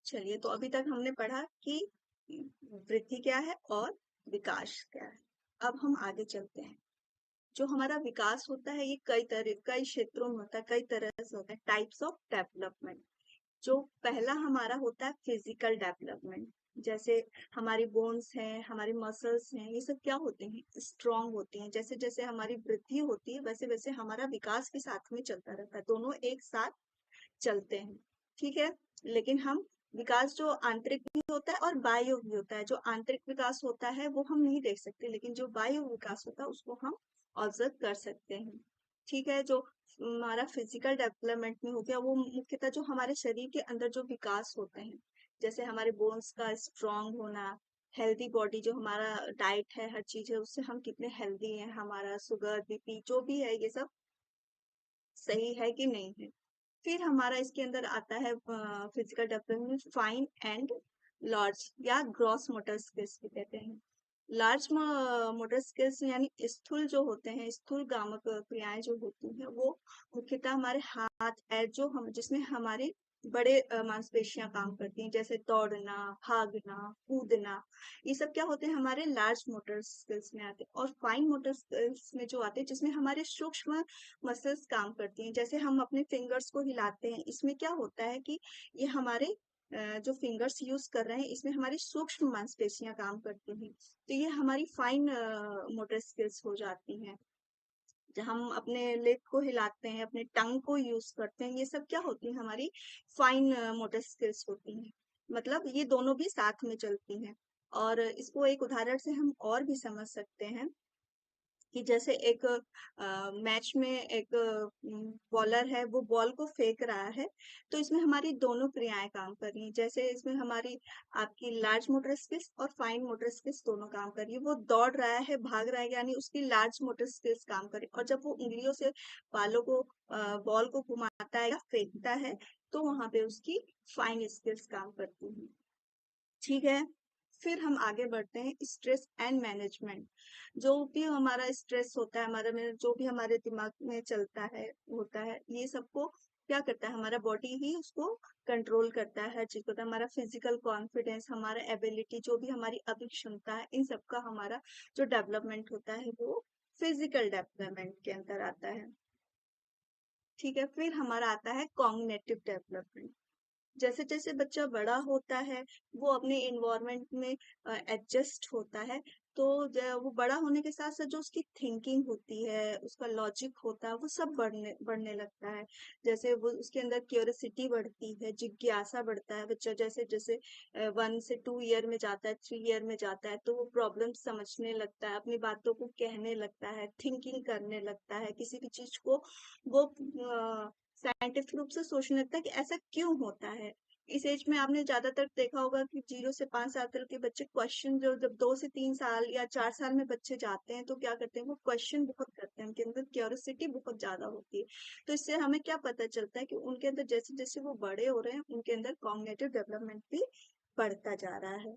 चलिए, तो अभी तक हमने पढ़ा कि वृद्धि क्या है और विकास क्या है। अब हम आगे चलते हैं। जो हमारा विकास होता है ये कई क्षेत्रों में होता है, कई तरह से होता है, टाइप्स ऑफ डेवलपमेंट। जो पहला हमारा होता है फिजिकल डेवलपमेंट। जैसे हमारी बोन्स हैं, हमारी मसल्स हैं, ये सब क्या होते हैं, स्ट्रांग होती हैं। जैसे जैसे हमारी वृद्धि होती है वैसे वैसे हमारा विकास भी साथ में चलता रहता है, दोनों एक साथ चलते हैं। ठीक है, लेकिन हम विकास जो आंतरिक भी होता है और बाह्य भी होता है। जो आंतरिक विकास होता है वो हम नहीं देख सकते, लेकिन जो बाह्य विकास होता है उसको हम ऑब्जर्व कर सकते हैं। ठीक है, जो हमारा फिजिकल डेवलपमेंट में हो गया वो मुख्यतः जो हमारे शरीर के अंदर जो विकास होते हैं, जैसे हमारे बोन्स का स्ट्रांग होना, हेल्दी बॉडी, जो हमारा डाइट है, हर चीज है, उससे हम कितने हेल्दी हैं, हमारा शुगर बीपी जो भी है ये सब सही है कि नहीं है। फिर हमारा इसके अंदर आता है physical development fine and large या ग्रॉस मोटर स्किल्स भी कहते हैं। लार्ज मोटर स्किल्स यानी स्थूल जो होते हैं, स्थूल गामक क्रियाएं जो होती हैं वो मुख्यतः हमारे हाथ पैर, जो हम जिसमें हमारे बड़े मांसपेशियां काम करती हैं, जैसे दौड़ना, भागना, कूदना, ये सब क्या होते हैं, हमारे लार्ज मोटर स्किल्स में आते हैं। और फाइन मोटर स्किल्स में जो आते हैं, जिसमें हमारे सूक्ष्म मसल्स काम करती हैं, जैसे हम अपने फिंगर्स को हिलाते हैं, इसमें क्या होता है कि ये हमारे जो फिंगर्स यूज कर रहे हैं इसमें हमारी सूक्ष्म मांसपेशियां काम करती हैं, तो ये हमारी फाइन मोटर स्किल्स हो जाती हैं। जब हम अपने लेग को हिलाते हैं, अपने टंग को यूज करते हैं, ये सब क्या होती है, हमारी फाइन मोटर स्किल्स होती हैं। मतलब ये दोनों भी साथ में चलती हैं। और इसको एक उदाहरण से हम और भी समझ सकते हैं कि जैसे एक मैच में एक बॉलर है, वो बॉल को फेंक रहा है, तो इसमें हमारी दोनों क्रियाएं काम कर रही हैं। जैसे इसमें हमारी आपकी लार्ज मोटर स्किल्स और फाइन मोटर स्किल्स दोनों काम कर रही है। वो दौड़ रहा है, भाग रहा है, यानी उसकी लार्ज मोटर स्किल्स काम कर रही है। और जब वो उंगलियों से बालों को बॉल को घुमाता है या फेंकता है, तो वहां पे उसकी फाइन स्किल्स काम करती हैं। ठीक है, फिर हम आगे बढ़ते हैं स्ट्रेस एंड मैनेजमेंट। जो भी हमारा स्ट्रेस होता है, हमारा में जो भी हमारे दिमाग में चलता है होता है, ये सबको क्या करता है, हमारा बॉडी ही उसको कंट्रोल करता है, हर चीज को। हमारा फिजिकल कॉन्फिडेंस, हमारा एबिलिटी, जो भी हमारी अभिक्षमता है, इन सबका हमारा जो डेवलपमेंट होता है वो फिजिकल डेवलपमेंट के अंदर आता है। ठीक है, फिर हमारा आता है कॉग्निटिव डेवलपमेंट। जैसे जैसे बच्चा बड़ा होता है वो अपने इन्वायरमेंट में एडजस्ट होता है, तो वो बड़ा होने के साथ साथ जो उसकी थिंकिंग होती है, उसका लॉजिक होता है, वो सब बढ़ने बढ़ने लगता है। जैसे वो उसके अंदर क्यूरियोसिटी बढ़ती है, जिज्ञासा बढ़ता है। बच्चा जैसे जैसे 1 से 2 ईयर में जाता है, 3 ईयर में जाता है, तो वो प्रॉब्लम समझने लगता है, अपनी बातों को कहने लगता है, थिंकिंग करने लगता है, किसी भी चीज को वो साइंटिफिक रूप से सोचने लगता है कि ऐसा क्यों होता है। इस एज में आपने ज्यादातर देखा होगा कि 0 से 5 साल के बच्चे क्वेश्चन, जो जब 2 से 3 साल या 4 साल में बच्चे जाते हैं तो क्या करते हैं, वो क्वेश्चन बहुत करते हैं, उनके अंदर क्यूरियोसिटी बहुत ज्यादा होती है। तो इससे हमें क्या पता चलता है कि उनके अंदर जैसे जैसे वो बड़े हो रहे हैं उनके अंदर कॉग्निटिव डेवलपमेंट भी बढ़ता जा रहा है।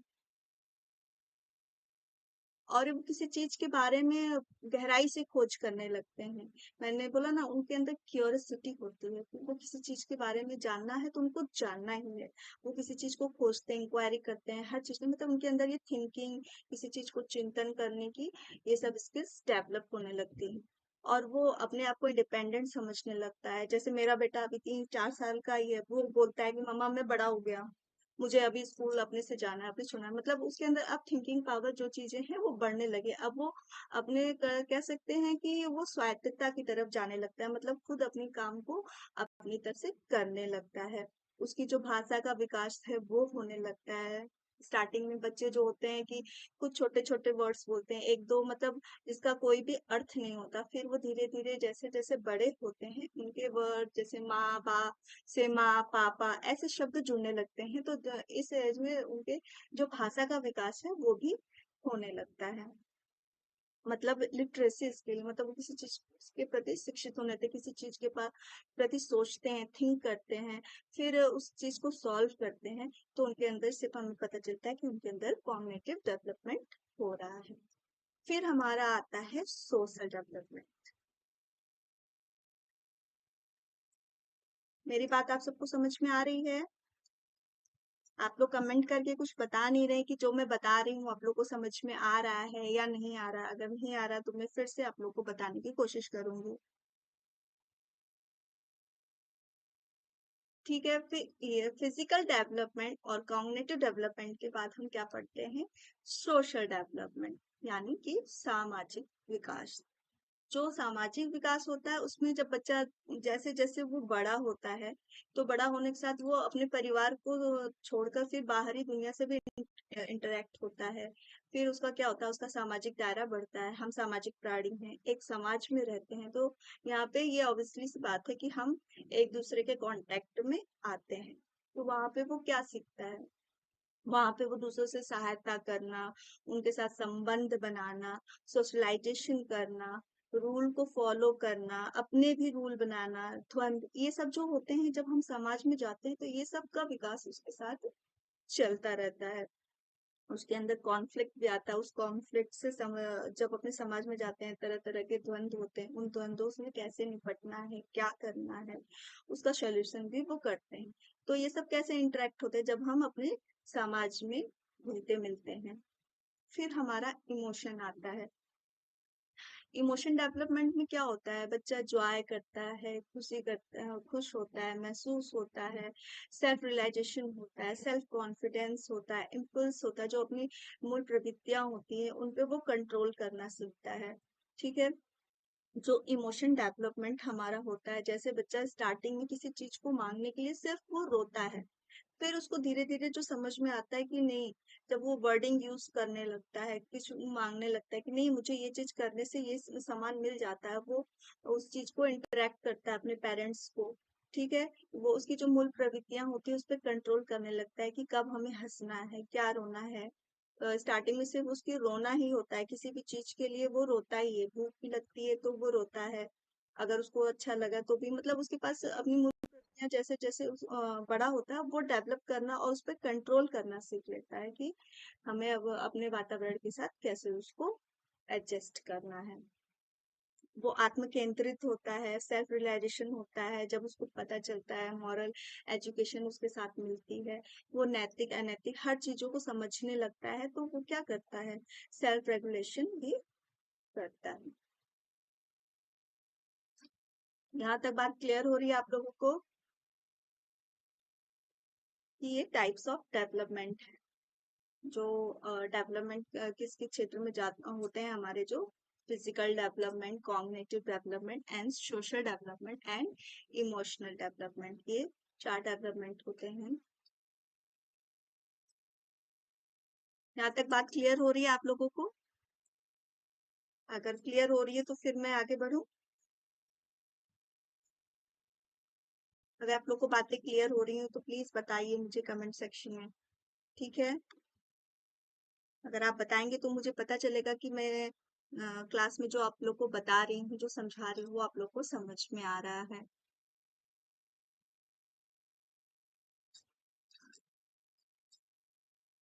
और वो किसी चीज के बारे में गहराई से खोज करने लगते हैं। मैंने बोला ना, उनके अंदर क्यूरियोसिटी होती है, उनको किसी चीज के बारे में जानना है तो उनको जानना ही है। वो किसी चीज को खोजते हैं, इंक्वायरी करते हैं, हर चीज में, मतलब उनके अंदर ये थिंकिंग, किसी चीज को चिंतन करने की, ये सब स्किल्स डेवलप होने लगती हैं। और वो अपने आप को इंडिपेंडेंट समझने लगता है। जैसे मेरा बेटा अभी 3-4 साल का ही है, वो बोलता है कि मम्मा मैं बड़ा हो गया। मुझे अभी स्कूल अपने से जाना है, अपने छोड़ना है, मतलब उसके अंदर अब थिंकिंग पावर जो चीजें हैं वो बढ़ने लगे। अब वो अपने कह सकते हैं कि वो स्वायत्तता की तरफ जाने लगता है, मतलब खुद अपने काम को अपनी तरफ से करने लगता है। उसकी जो भाषा का विकास है वो होने लगता है। स्टार्टिंग में बच्चे जो होते हैं कि कुछ छोटे छोटे वर्ड्स बोलते हैं, एक दो, मतलब जिसका कोई भी अर्थ नहीं होता। फिर वो धीरे धीरे जैसे जैसे बड़े होते हैं, उनके वर्ड जैसे माँ बा से माँ पापा ऐसे शब्द जुड़ने लगते हैं, तो इस एज में उनके जो भाषा का विकास है वो भी होने लगता है। मतलब लिटरेसी स्किल, मतलब वो किसी चीज के प्रति शिक्षित होने लगते हैं, किसी चीज के पास प्रति सोचते हैं, थिंक करते हैं, फिर उस चीज को सॉल्व करते हैं। तो उनके अंदर सिर्फ हमें पता चलता है कि उनके अंदर कॉग्निटिव डेवलपमेंट हो रहा है। फिर हमारा आता है सोशल डेवलपमेंट। मेरी बात आप सबको समझ में आ रही है? आप लोग कमेंट करके कुछ बता नहीं रहे कि जो मैं बता रही हूँ आप लोग को समझ में आ रहा है या नहीं आ रहा। अगर नहीं आ रहा तो मैं फिर से आप लोग को बताने की कोशिश करूंगी। ठीक है, फिर फिजिकल डेवलपमेंट और कॉग्निटिव डेवलपमेंट के बाद हम क्या पढ़ते हैं? सोशल डेवलपमेंट, यानी कि सामाजिक विकास। जो सामाजिक विकास होता है उसमें जब बच्चा जैसे जैसे वो बड़ा होता है, तो बड़ा होने के साथ वो अपने परिवार को छोड़कर फिर बाहरी दुनिया से भी इंटरेक्ट होता है। फिर उसका क्या होता है, उसका सामाजिक दायरा बढ़ता है। हम सामाजिक प्राणी हैं, एक समाज में रहते हैं, तो यहाँ पे ये ऑब्वियसली सी बात है कि हम एक दूसरे के कांटेक्ट में आते हैं। तो वहां पे वो क्या सीखता है? वहां पे वो दूसरों से सहायता करना, उनके साथ संबंध बनाना, सोशलाइजेशन करना, रूल को फॉलो करना, अपने भी रूल बनाना, द्वंद, ये सब जो होते हैं जब हम समाज में जाते हैं तो ये सब का विकास उसके साथ चलता रहता है। उसके अंदर कॉन्फ्लिक्ट भी आता है, उस कॉन्फ्लिक्ट से जब अपने समाज में जाते हैं तरह तरह के द्वंद्व होते हैं, उन द्वंद्वों से कैसे निपटना है, क्या करना है, उसका सोल्यूशन भी वो करते हैं। तो ये सब कैसे इंटरेक्ट होते हैं? जब हम अपने समाज में घुलते मिलते हैं। फिर हमारा इमोशन आता है। इमोशन डेवलपमेंट में क्या होता है? बच्चा जॉय करता है, खुशी करता है, खुश होता है, महसूस होता है, सेल्फ रियलाइजेशन होता है, सेल्फ कॉन्फिडेंस होता है, इम्पल्स होता है, जो अपनी मूल प्रवृत्तियां होती हैं उन पे वो कंट्रोल करना सीखता है। ठीक है। जो इमोशन डेवलपमेंट हमारा होता है, जैसे बच्चा स्टार्टिंग में किसी चीज को मांगने के लिए सिर्फ वो रोता है, फिर उसको धीरे धीरे जो समझ में आता है कि नहीं, जब वो वर्डिंग यूज करने लगता है, कुछ मांगने लगता है कि नहीं मुझे ये चीज करने से ये सामान मिल जाता है, वो उस चीज को इंटरेक्ट करता है अपने पेरेंट्स को। ठीक है। वो उसकी जो मूल प्रवृत्तियां होती है उस पर कंट्रोल करने लगता है कि कब हमें हंसना है, क्या रोना है। स्टार्टिंग में सिर्फ उसकी रोना ही होता है, किसी भी चीज के लिए वो रोता ही है। भूख भी लगती है तो वो रोता है, अगर उसको अच्छा लगा तो भी, मतलब उसके पास अपनी या जैसे जैसे बड़ा होता है वो डेवलप करना और उस पर कंट्रोल करना सीख लेता है कि हमें अब अपने वातावरण के साथ कैसे उसको एडजस्ट करना है। वो आत्म केंद्रित होता है, सेल्फ रियलाइजेशन होता है, जब उसको पता चलता है, मॉरल एजुकेशन उसके साथ मिलती है, वो नैतिक अनैतिक हर चीजों को समझने लगता है, तो वो क्या करता है? सेल्फ रेगुलेशन भी करता है। यहाँ तक बात क्लियर हो रही है आप लोगों को कि ये टाइप्स ऑफ डेवलपमेंट है? जो डेवलपमेंट किसके क्षेत्र में होते हैं हमारे, जो physical development, cognitive development and social development and emotional development, ये 4 डेवलपमेंट होते हैं। यहाँ तक बात क्लियर हो रही है आप लोगों को? अगर क्लियर हो रही है तो फिर मैं आगे बढ़ूं। अगर आप लोग को बातें क्लियर हो रही हैं तो प्लीज बताइए मुझे कमेंट सेक्शन में। ठीक है। अगर आप बताएंगे तो मुझे पता चलेगा कि मैं क्लास में जो आप लोग को बता रही हूँ, जो समझा रही हूँ, वो आप लोग को समझ में आ रहा है।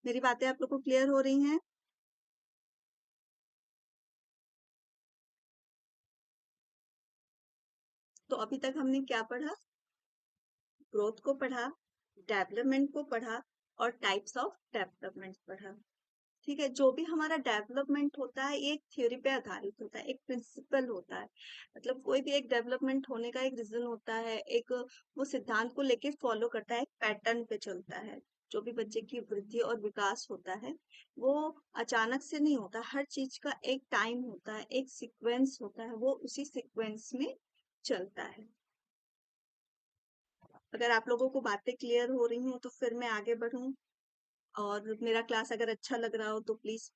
मेरी बातें आप लोग को क्लियर हो रही हैं? तो अभी तक हमने क्या पढ़ा? ग्रोथ को पढ़ा, डेवलपमेंट को पढ़ा और टाइप्स ऑफ डेवलपमेंट पढ़ा। ठीक है। जो भी हमारा डेवलपमेंट होता है ये एक थ्योरी पे आधारित होता है, एक प्रिंसिपल होता है। मतलब कोई भी एक डेवलपमेंट होने का एक रीजन होता है, एक वो सिद्धांत को लेके फॉलो करता है, एक पैटर्न पे चलता है। जो भी बच्चे की वृद्धि और विकास होता है वो अचानक से नहीं होता। हर चीज का एक टाइम होता है, एक सीक्वेंस होता है, वो उसी सीक्वेंस में चलता है। अगर आप लोगों को बातें क्लियर हो रही हूँ तो फिर मैं आगे बढ़ूँ। और मेरा क्लास अगर अच्छा लग रहा हो तो प्लीज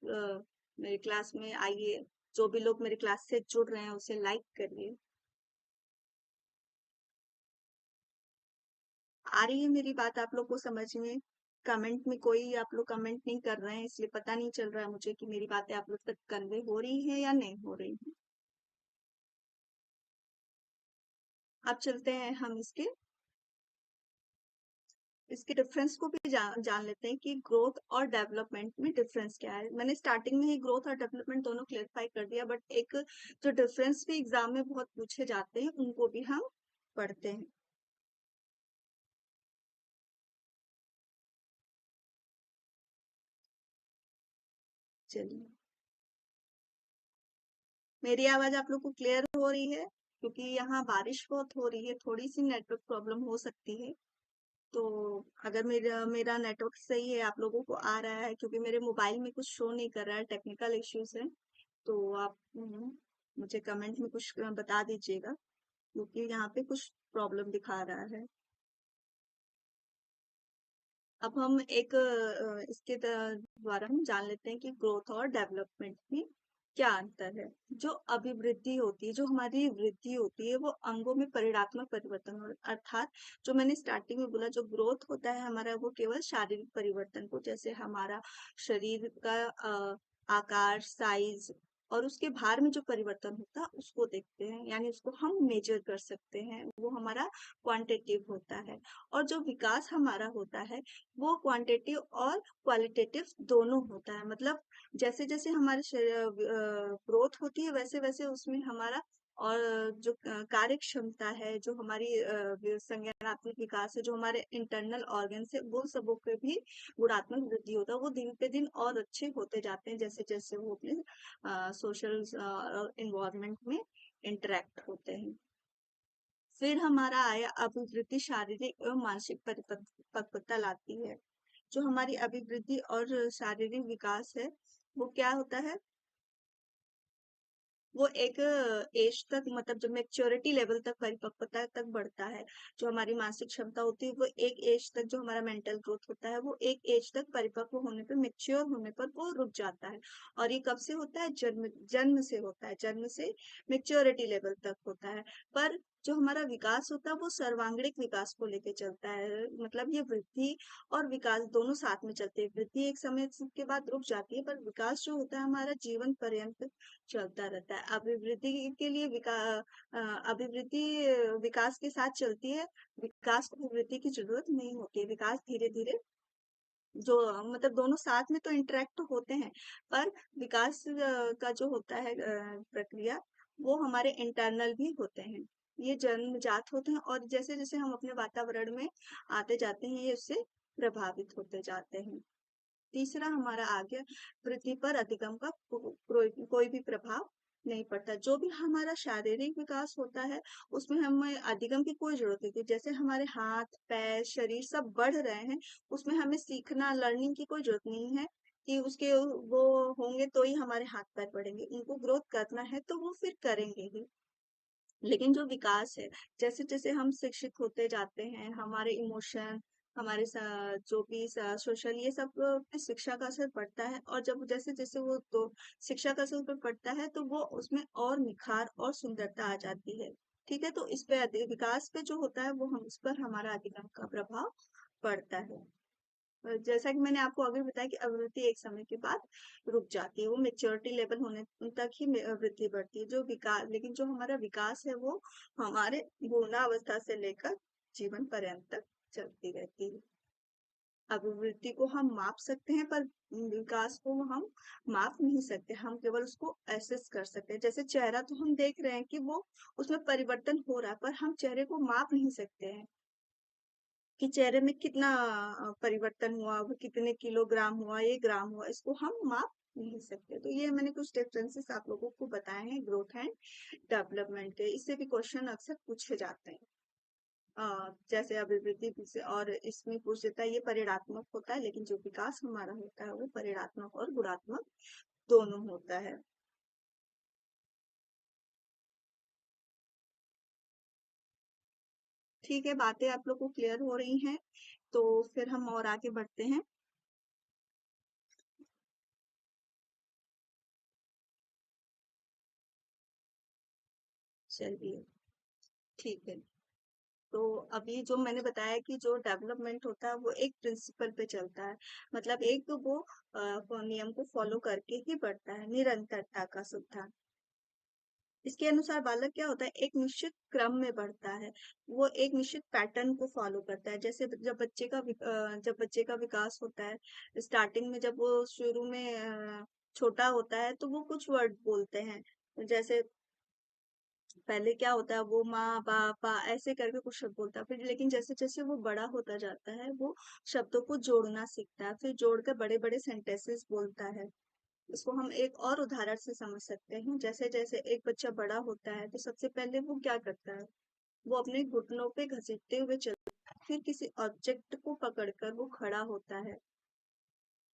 मेरे क्लास में आइए। जो भी लोग मेरे क्लास से जुड़ रहे हैं उसे लाइक करिए। आ रही है मेरी बात आप लोग को समझ में? कमेंट में कोई आप लोग कमेंट नहीं कर रहे हैं, इसलिए पता नहीं चल रहा है मुझे कि मेरी बातें आप लोग तक कन्वे हो रही है या नहीं हो रही है। अब चलते हैं हम इसके डिफरेंस को भी जान लेते हैं कि ग्रोथ और डेवलपमेंट में डिफरेंस क्या है। मैंने स्टार्टिंग में ही ग्रोथ और डेवलपमेंट दोनों क्लेरिफाई कर दिया, बट एक जो डिफरेंस भी एग्जाम में बहुत पूछे जाते हैं उनको भी हम पढ़ते हैं। चलिए, मेरी आवाज आप लोग को क्लियर हो रही है? क्योंकि यहाँ बारिश बहुत हो रही है, थोड़ी सी नेटवर्क प्रॉब्लम हो सकती है। तो अगर मेरा मेरा नेटवर्क सही है, आप लोगों को आ रहा है, क्योंकि मेरे मोबाइल में कुछ शो नहीं कर रहा है, टेक्निकल इश्यूज है। तो आप मुझे कमेंट में कुछ बता दीजिएगा, क्योंकि यहाँ पे कुछ प्रॉब्लम दिखा रहा है। अब हम एक इसके द्वारा हम जान लेते हैं कि ग्रोथ और डेवलपमेंट में क्या अंतर है। जो अभिवृद्धि होती है, जो हमारी वृद्धि होती है, वो अंगों में परिणात्मक परिवर्तन अर्थात जो मैंने स्टार्टिंग में बोला, जो ग्रोथ होता है हमारा वो केवल शारीरिक परिवर्तन को, जैसे हमारा शरीर का आकार, साइज और उसके भार में जो परिवर्तन होता है उसको देखते हैं, यानी उसको हम मेजर कर सकते हैं, वो हमारा क्वांटिटिव होता है। और जो विकास हमारा होता है वो क्वांटिटिव और क्वालिटेटिव दोनों होता है। मतलब जैसे जैसे हमारे ग्रोथ होती है वैसे वैसे उसमें हमारा और जो कार्य क्षमता है, जो हमारी संज्ञानात्मक विकास है, जो हमारे इंटरनल ऑर्गन है, वो सबों के भी गुणात्मक वृद्धि होता है। वो दिन पे दिन और अच्छे होते जाते हैं जैसे जैसे वो अपने सोशल इन्वायरमेंट में इंटरेक्ट होते हैं। फिर हमारा आया अभिवृद्धि, शारीरिक एवं मानसिक परिपक्वता लाती है। जो हमारी अभिवृद्धि और शारीरिक विकास है वो क्या होता है, वो एक एज तक, मतलब जब मेच्योरिटी लेवल तक, परिपक्वता तक बढ़ता है। जो हमारी मानसिक क्षमता होती है वो एक एज तक, जो हमारा मेंटल ग्रोथ होता है वो एक एज तक परिपक्व होने पर, मेच्योर होने पर वो रुक जाता है। और ये कब से होता है? जन्म जन्म से होता है, जन्म से मेच्योरिटी लेवल तक होता है। पर जो हमारा विकास होता है वो सर्वांगीण विकास को लेके चलता है। मतलब ये वृद्धि और विकास दोनों साथ में चलते हैं। वृद्धि एक समय के बाद रुक जाती है, पर विकास जो होता है हमारा जीवन पर्यंत चलता रहता है। अभिवृद्धि के लिए अभिवृद्धि विकास के साथ चलती है। विकास को वृद्धि की जरूरत नहीं होती है। विकास धीरे धीरे जो मतलब दोनों साथ में तो इंटरेक्ट होते हैं, पर विकास का जो होता है प्रक्रिया, वो हमारे इंटरनल भी होते हैं। ये जन्मजात होते हैं और जैसे जैसे हम अपने वातावरण में आते जाते हैं ये उससे प्रभावित होते जाते हैं। तीसरा हमारा आ गया, पृथ्वी पर अधिगम का कोई भी प्रभाव नहीं पड़ता। जो भी हमारा शारीरिक विकास होता है उसमें हमें अधिगम की कोई जरूरत नहीं थी। जैसे हमारे हाथ पैर शरीर सब बढ़ रहे हैं, उसमें हमें सीखना लर्निंग की कोई जरूरत नहीं है कि उसके वो होंगे तो ही हमारे हाथ पैर बढ़ेंगे। उनको ग्रोथ करना है तो वो फिर करेंगे ही। लेकिन जो विकास है, जैसे जैसे हम शिक्षित होते जाते हैं, हमारे इमोशन, हमारे जो भी सोशल, ये सब पे शिक्षा का असर पड़ता है। और जब जैसे जैसे वो तो शिक्षा का असर पर पड़ता है तो वो उसमें और निखार और सुंदरता आ जाती है। ठीक है, तो इस पे विकास पे जो होता है वो हम उस पर हमारा अधिगम का प्रभाव पड़ता है। जैसा कि मैंने आपको आगे बताया कि अभिवृद्धि एक समय के बाद रुक जाती है, वो मेच्योरिटी लेवल होने तक ही वृद्धि बढ़ती है। जो विकास, लेकिन जो हमारा विकास है वो हमारे पूर्णावस्था से लेकर जीवन पर्यंत तक चलती रहती है। अभिवृद्धि को हम माप सकते हैं, पर विकास को हम माप नहीं सकते। हम केवल उसको एसेस कर सकते हैं। जैसे चेहरा तो हम देख रहे हैं कि वो उसमें परिवर्तन हो रहा है, पर हम चेहरे को माप नहीं सकते हैं कि चेहरे में कितना परिवर्तन हुआ, वो कितने किलोग्राम हुआ, ये ग्राम हुआ, इसको हम माप नहीं सकते। तो ये मैंने कुछ डिफरेंसेस आप लोगों को बताए हैं ग्रोथ एंड डेवलपमेंट के। इससे भी क्वेश्चन अक्सर पूछे जाते हैं। जैसे अभिवृद्धि से, और इसमें पूछ देता है ये परिणात्मक होता है, लेकिन जो विकास हमारा होता है वो परिणात्मक और गुणात्मक दोनों होता है। ठीक है, बातें आप लोग को क्लियर हो रही हैं, तो फिर हम और आगे बढ़ते हैं। चलिए, ठीक है। तो अभी जो मैंने बताया कि जो डेवलपमेंट होता है वो एक प्रिंसिपल पे चलता है, मतलब एक तो वो नियम को फॉलो करके ही बढ़ता है, निरंतरता का सिद्धांत। इसके अनुसार बालक क्या होता है, एक निश्चित क्रम में बढ़ता है, वो एक निश्चित पैटर्न को फॉलो करता है। जैसे जब बच्चे का विकास होता है, स्टार्टिंग में जब वो शुरू में छोटा होता है तो वो कुछ वर्ड बोलते हैं। जैसे पहले क्या होता है, वो माँ पापा ऐसे करके कुछ शब्द बोलता है, फिर लेकिन जैसे जैसे वो बड़ा होता जाता है वो शब्दों को जोड़ना सीखता है, फिर जोड़कर बड़े बड़े सेंटेंसेस बोलता है। इसको हम एक और उदाहरण से समझ सकते हैं। जैसे जैसे एक बच्चा बड़ा होता है तो सबसे पहले वो क्या करता है, वो अपने घुटनों पे घसीटते हुए चलता है, फिर किसी ऑब्जेक्ट को पकड़कर वो खड़ा होता है,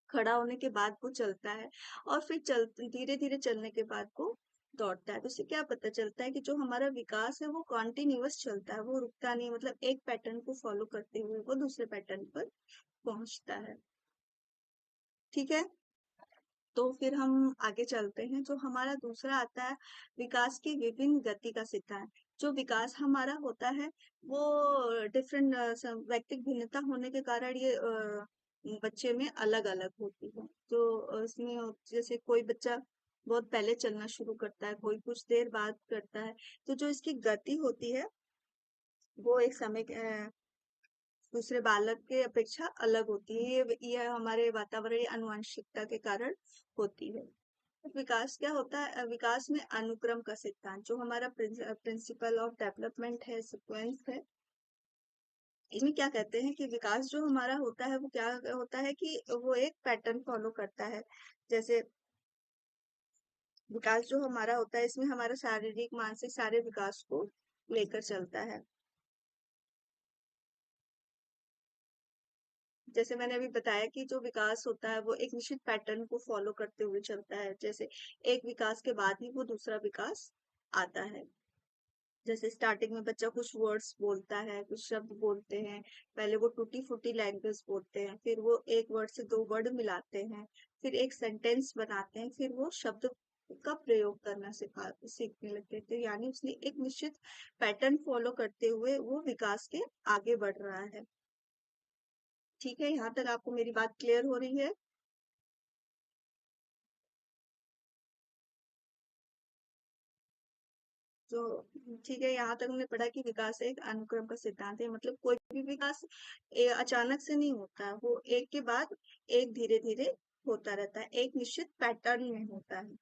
खड़ा होने के बाद वो चलता है, और फिर चल धीरे धीरे चलने के बाद वो दौड़ता है। तो इससे क्या पता चलता है कि जो हमारा विकास है वो कॉन्टिन्यूअस चलता है, वो रुकता नहीं, मतलब एक पैटर्न को फॉलो करते हुए वो दूसरे पैटर्न पर पहुंचता है। ठीक है, तो फिर हम आगे चलते हैं। जो हमारा दूसरा आता है, विकास की विभिन्न गति का सिद्धांत। जो विकास हमारा होता है वो डिफरेंट व्यक्तिक भिन्नता होने के कारण ये बच्चे में अलग अलग होती है। तो इसमें जैसे कोई बच्चा बहुत पहले चलना शुरू करता है, कोई कुछ देर बाद करता है, तो जो इसकी गति होती है वो एक समय के दूसरे बालक के अपेक्षा अलग होती है। ये हमारे वातावरणीय आनुवंशिकता के कारण होती है। विकास क्या होता है, विकास में अनुक्रम का सिद्धांत, जो हमारा प्रिंसिपल ऑफ डेवलपमेंट है, सीक्वेंस है। इसमें क्या कहते हैं कि विकास जो हमारा होता है वो क्या होता है कि वो एक पैटर्न फॉलो करता है। जैसे विकास जो हमारा होता है इसमें हमारा शारीरिक मानसिक सारे विकास को लेकर चलता है। जैसे मैंने अभी बताया कि जो विकास होता है वो एक निश्चित पैटर्न को फॉलो करते हुए चलता है। जैसे एक विकास के बाद ही वो दूसरा विकास आता है। जैसे स्टार्टिंग में बच्चा कुछ वर्ड्स बोलता है, कुछ शब्द बोलते हैं, पहले वो टूटी फूटी लैंग्वेज बोलते हैं, फिर वो एक वर्ड से दो वर्ड मिलाते हैं, फिर एक सेंटेंस बनाते हैं, फिर वो शब्द का प्रयोग करना सीखने लगते हैं। तो यानी उसने एक निश्चित पैटर्न फॉलो करते हुए वो विकास के आगे बढ़ रहा है। ठीक है, यहाँ तक आपको मेरी बात क्लियर हो रही है? तो ठीक है, यहाँ तक हमने पढ़ा कि विकास एक अनुक्रम का सिद्धांत है, मतलब कोई भी विकास अचानक से नहीं होता है, वो एक के बाद एक धीरे धीरे होता रहता है, एक निश्चित पैटर्न में होता है।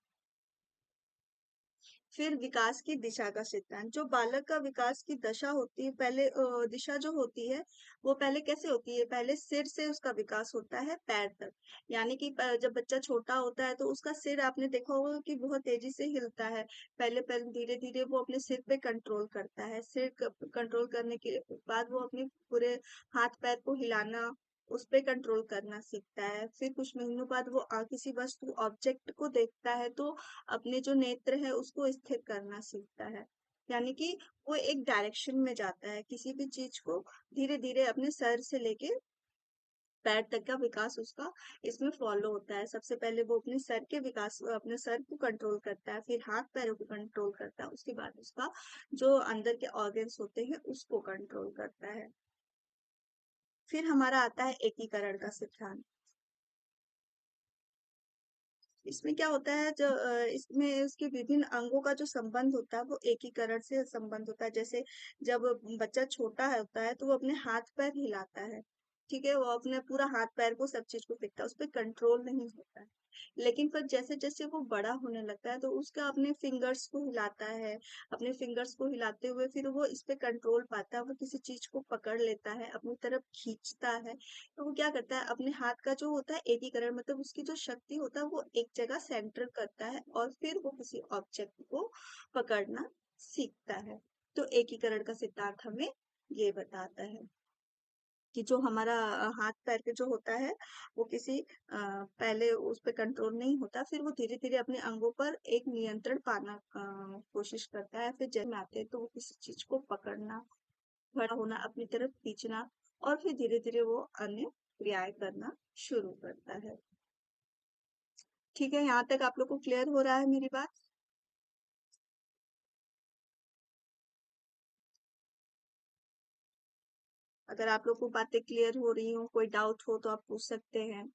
फिर विकास की दिशा का सिद्धांत, जो बालक का विकास की दशा होती है, पहले दिशा जो होती है वो पहले कैसे होती है, पहले सिर से उसका विकास होता है पैर तक। यानी कि जब बच्चा छोटा होता है तो उसका सिर आपने देखा होगा कि बहुत तेजी से हिलता है। पहले पहले धीरे धीरे वो अपने सिर पे कंट्रोल करता है, सिर कंट्रोल करने के बाद वो अपने पूरे हाथ पैर को हिलाना, उस पे कंट्रोल करना सीखता है। फिर कुछ महीनों बाद वो किसी वस्तु ऑब्जेक्ट को देखता है तो अपने जो नेत्र है उसको स्थिर करना सीखता है। यानी कि वो एक डायरेक्शन में जाता है, किसी भी चीज को धीरे धीरे अपने सर से लेके पैर तक का विकास उसका इसमें फॉलो होता है। सबसे पहले वो अपने सर को कंट्रोल करता है, फिर हाथ पैरों को कंट्रोल करता है, उसके बाद उसका जो अंदर के ऑर्गन्स होते हैं उसको कंट्रोल करता है। फिर हमारा आता है एकीकरण का सिद्धांत। इसमें क्या होता है, इसमें उसके विभिन्न अंगों का जो संबंध होता है वो एकीकरण से संबंध होता है। जैसे जब बच्चा छोटा होता है तो वो अपने हाथ पैर हिलाता है, ठीक है, वो अपने पूरा हाथ पैर को सब चीज को देखता है, उस पर कंट्रोल नहीं होता है। लेकिन फिर जैसे जैसे वो बड़ा होने लगता है तो उसका अपने फिंगर्स को हिलाता है, अपने फिंगर्स को हिलाते हुए फिर वो इस पे कंट्रोल पाता है, वो किसी चीज को पकड़ लेता है, अपनी तरफ खींचता है। तो वो क्या करता है, अपने हाथ का जो होता है एकीकरण, मतलब उसकी जो शक्ति होता है वो एक जगह सेंटर करता है और फिर वो किसी ऑब्जेक्ट को पकड़ना सीखता है। तो एकीकरण का सिद्धांत हमें ये बताता है कि जो हमारा हाथ पैर के जो होता है वो किसी पहले उस पे कंट्रोल नहीं होता, फिर वो धीरे धीरे अपने अंगों पर एक नियंत्रण पाना कोशिश करता है। फिर जब में आते हैं तो वो किसी चीज को पकड़ना, खड़ा होना, अपनी तरफ खींचना, और फिर धीरे धीरे वो अन्य क्रियाएं करना शुरू करता है। ठीक है, यहाँ तक आप लोग को क्लियर हो रहा है मेरी बात? अगर आप लोग को बातें क्लियर हो रही हो, कोई डाउट हो तो आप पूछ सकते हैं।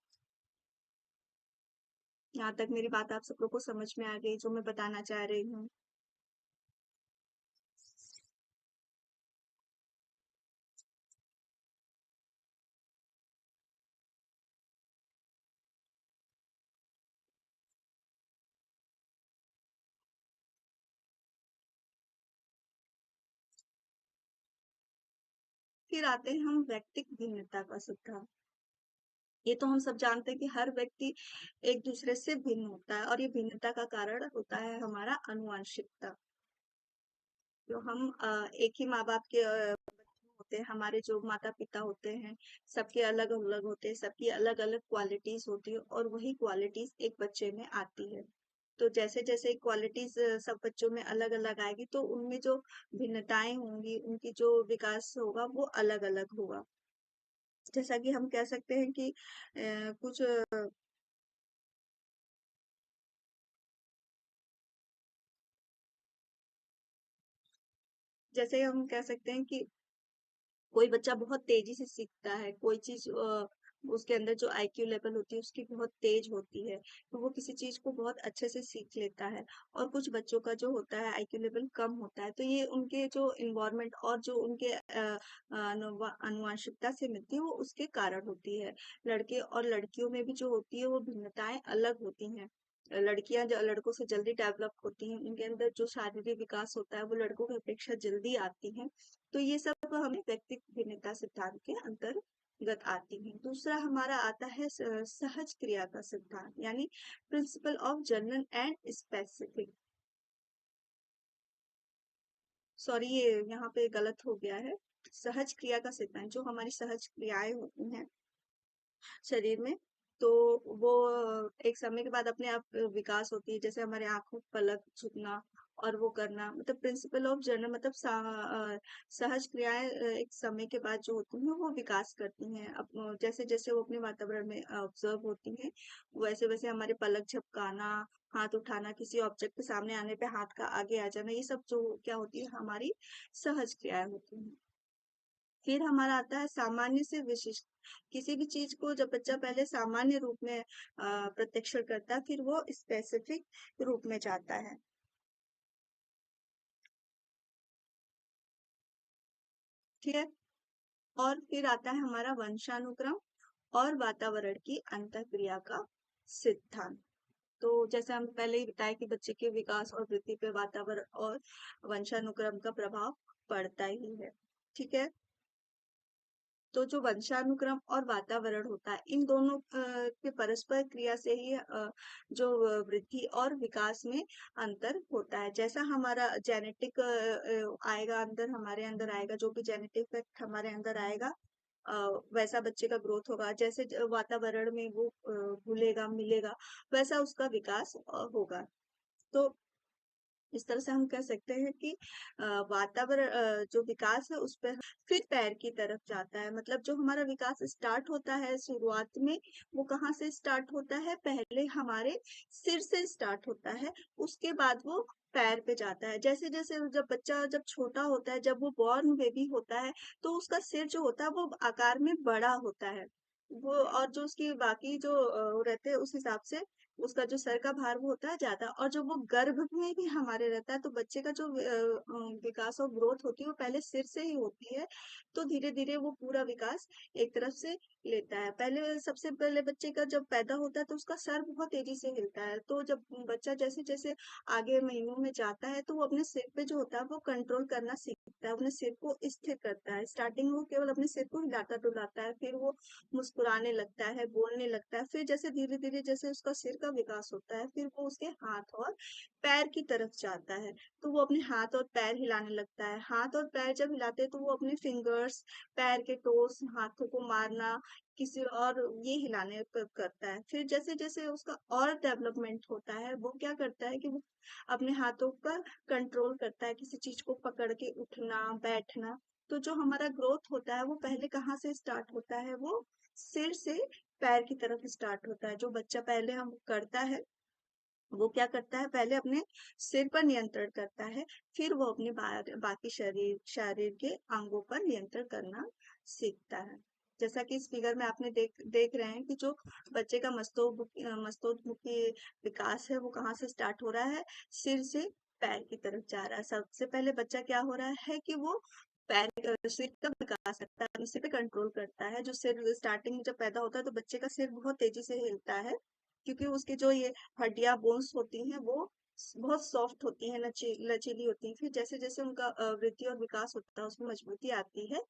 यहाँ तक मेरी बात आप सब लोग को समझ में आ गई जो मैं बताना चाह रही हूँ? फिर आते हैं हम व्यक्तिक भिन्नता का सिद्धांत। ये तो हम सब जानते हैं कि हर व्यक्ति एक दूसरे से भिन्न होता है, और ये भिन्नता का कारण होता है हमारा आनुवंशिकता। जो हम एक ही माँ बाप के होते हैं, हमारे जो माता पिता होते हैं, सबके अलग अलग होते हैं, सबकी अलग अलग क्वालिटीज होती है, और वही क्वालिटीज एक बच्चे में आती है। तो जैसे जैसे क्वालिटीज सब बच्चों में अलग अलग आएगी, तो उनमें जो भिन्नताएं होंगी, उनकी जो विकास होगा वो अलग अलग होगा। जैसा कि हम कह सकते हैं कि कुछ जैसे हम कह सकते हैं कि कोई बच्चा बहुत तेजी से सीखता है, कोई चीज उसके अंदर जो आईक्यू लेवल होती है उसकी बहुत तेज होती है, तो वो किसी चीज को बहुत अच्छे से सीख लेता है। और कुछ बच्चों का जो होता है आईक्यू लेवल कम होता है, तो ये उनके जो इन्वायरमेंट और जो उनके आनुवंशिकता से मिलती है वो उसके कारण होती है। लड़के और लड़कियों में भी जो होती है वो भिन्नताएं अलग होती हैं। लड़कियां जो लड़कों से जल्दी डेवलप होती हैं, उनके अंदर जो शारीरिक विकास होता है वो लड़कों की अपेक्षा जल्दी आती है। तो ये सब हमें व्यक्तिगत भिन्नता सिद्धांत के अंतर्गत आती है। दूसरा हमारा आता है सहज क्रिया का सिद्धांत, यानी principle of general and specific. Sorry, ये यहाँ पे गलत हो गया है। सहज क्रिया का सिद्धांत, जो हमारी सहज क्रियाएं होती हैं शरीर में, तो वो एक समय के बाद अपने आप विकास होती है। जैसे हमारे आंखों पलक झुकना और वो करना, मतलब प्रिंसिपल ऑफ जनरल, मतलब सहज क्रियाएं एक समय के बाद जो होती हैं वो विकास करती हैं। अब जैसे जैसे वो अपने वातावरण में ऑब्जर्व होती हैं, वैसे वैसे हमारे पलक झपकाना, हाथ उठाना, किसी ऑब्जेक्ट के सामने आने पे हाथ का आगे आ जाना, ये सब जो क्या होती है हमारी सहज क्रियाएं होती हैं। फिर हमारा आता है सामान्य से विशिष्ट। किसी भी चीज को जब बच्चा पहले सामान्य रूप में प्रत्यक्षण करता है, फिर वो स्पेसिफिक रूप में जाता है। ठीक है। और फिर आता है हमारा वंशानुक्रम और वातावरण की अंतःक्रिया का सिद्धांत। तो जैसे हम पहले ही बताया कि बच्चे के विकास और वृद्धि पे वातावरण और वंशानुक्रम का प्रभाव पड़ता ही है। ठीक है। तो जो वंशानुक्रम और वातावरण होता है, इन दोनों के परस्पर क्रिया से ही जो वृद्धि और विकास में अंतर होता है। जैसा हमारा जेनेटिक आएगा अंदर, हमारे अंदर आएगा, जो भी जेनेटिक इफेक्ट हमारे अंदर आएगा, अ, वैसा बच्चे का ग्रोथ होगा। जैसे वातावरण में वो घुलेगा मिलेगा, वैसा उसका विकास होगा। तो इस तरह से हम कह सकते हैं कि वातावरण जो विकास है उस पर फिर पैर की तरफ जाता है। मतलब जो हमारा विकास स्टार्ट होता है शुरुआत में, वो कहाँ से स्टार्ट होता है? पहले हमारे सिर से स्टार्ट होता है, उसके बाद वो पैर पे जाता है। जैसे जैसे जब बच्चा जब छोटा होता है, जब वो बॉर्न बेबी होता है, तो उसका सिर जो होता है वो आकार में बड़ा होता है। वो और जो उसकी बाकी जो रहते हैं उस हिसाब से उसका जो सर का भार वो होता है ज्यादा। और जब वो गर्भ में भी हमारे रहता है, तो बच्चे का जो विकास और ग्रोथ होती है वो पहले सिर से ही होती है। तो धीरे धीरे वो पूरा विकास एक तरफ से लेता है। पहले सबसे पहले बच्चे का जब पैदा होता है तो उसका सर बहुत तेजी से हिलता है। तो जब बच्चा जैसे जैसे आगे महीनों में जाता है, तो वो अपने सिर पे जो होता है वो कंट्रोल करना सीख सीखता है, अपने सिर को स्थिर करता है। स्टार्टिंग में वो केवल अपने सिर को हिलाता डुलाता है, फिर वो मुस्कुराने लगता है, बोलने लगता है, फिर जैसे धीरे धीरे जैसे उसका सिर का विकास होता है, फिर वो उसके हाथ और पैर की तरफ जाता है। तो वो अपने हाथ और पैर हिलाने लगता है। हाथ और पैर जब हिलाते हैं तो वो अपने फिंगर्स, पैर के टोस, हाथों को मारना, किसी और ये हिलाने करता है। फिर जैसे जैसे उसका और डेवलपमेंट होता है, वो क्या करता है कि वो अपने हाथों का कंट्रोल करता है, किसी चीज को पकड़ के उठना बैठना। तो जो हमारा ग्रोथ होता है वो पहले कहाँ से स्टार्ट होता है, वो सिर से पैर की तरफ स्टार्ट होता है। जो बच्चा पहले हम करता है वो क्या करता है, पहले अपने सिर पर नियंत्रण करता है, फिर वो अपने बाकी शरीर शरीर के अंगों पर नियंत्रण करना सीखता है। जैसा कि इस फिगर में आपने देख रहे हैं कि जो बच्चे का मस्तोन्मुखी विकास है वो कहाँ से स्टार्ट हो रहा है, सिर से पैर की तरफ जा रहा है। सबसे पहले बच्चा क्या हो रहा है कि वो सिर का विकास करता है, अपने सिर पे कंट्रोल करता है। जो सिर स्टार्टिंग में जब पैदा होता है तो बच्चे का सिर बहुत तेजी से हिलता है, क्योंकि उसके जो ये हड्डियां बोन्स होती हैं वो बहुत सॉफ्ट होती हैं, लचीली होती हैं। फिर जैसे जैसे उनका वृद्धि और विकास होता है उसमें मजबूती आती है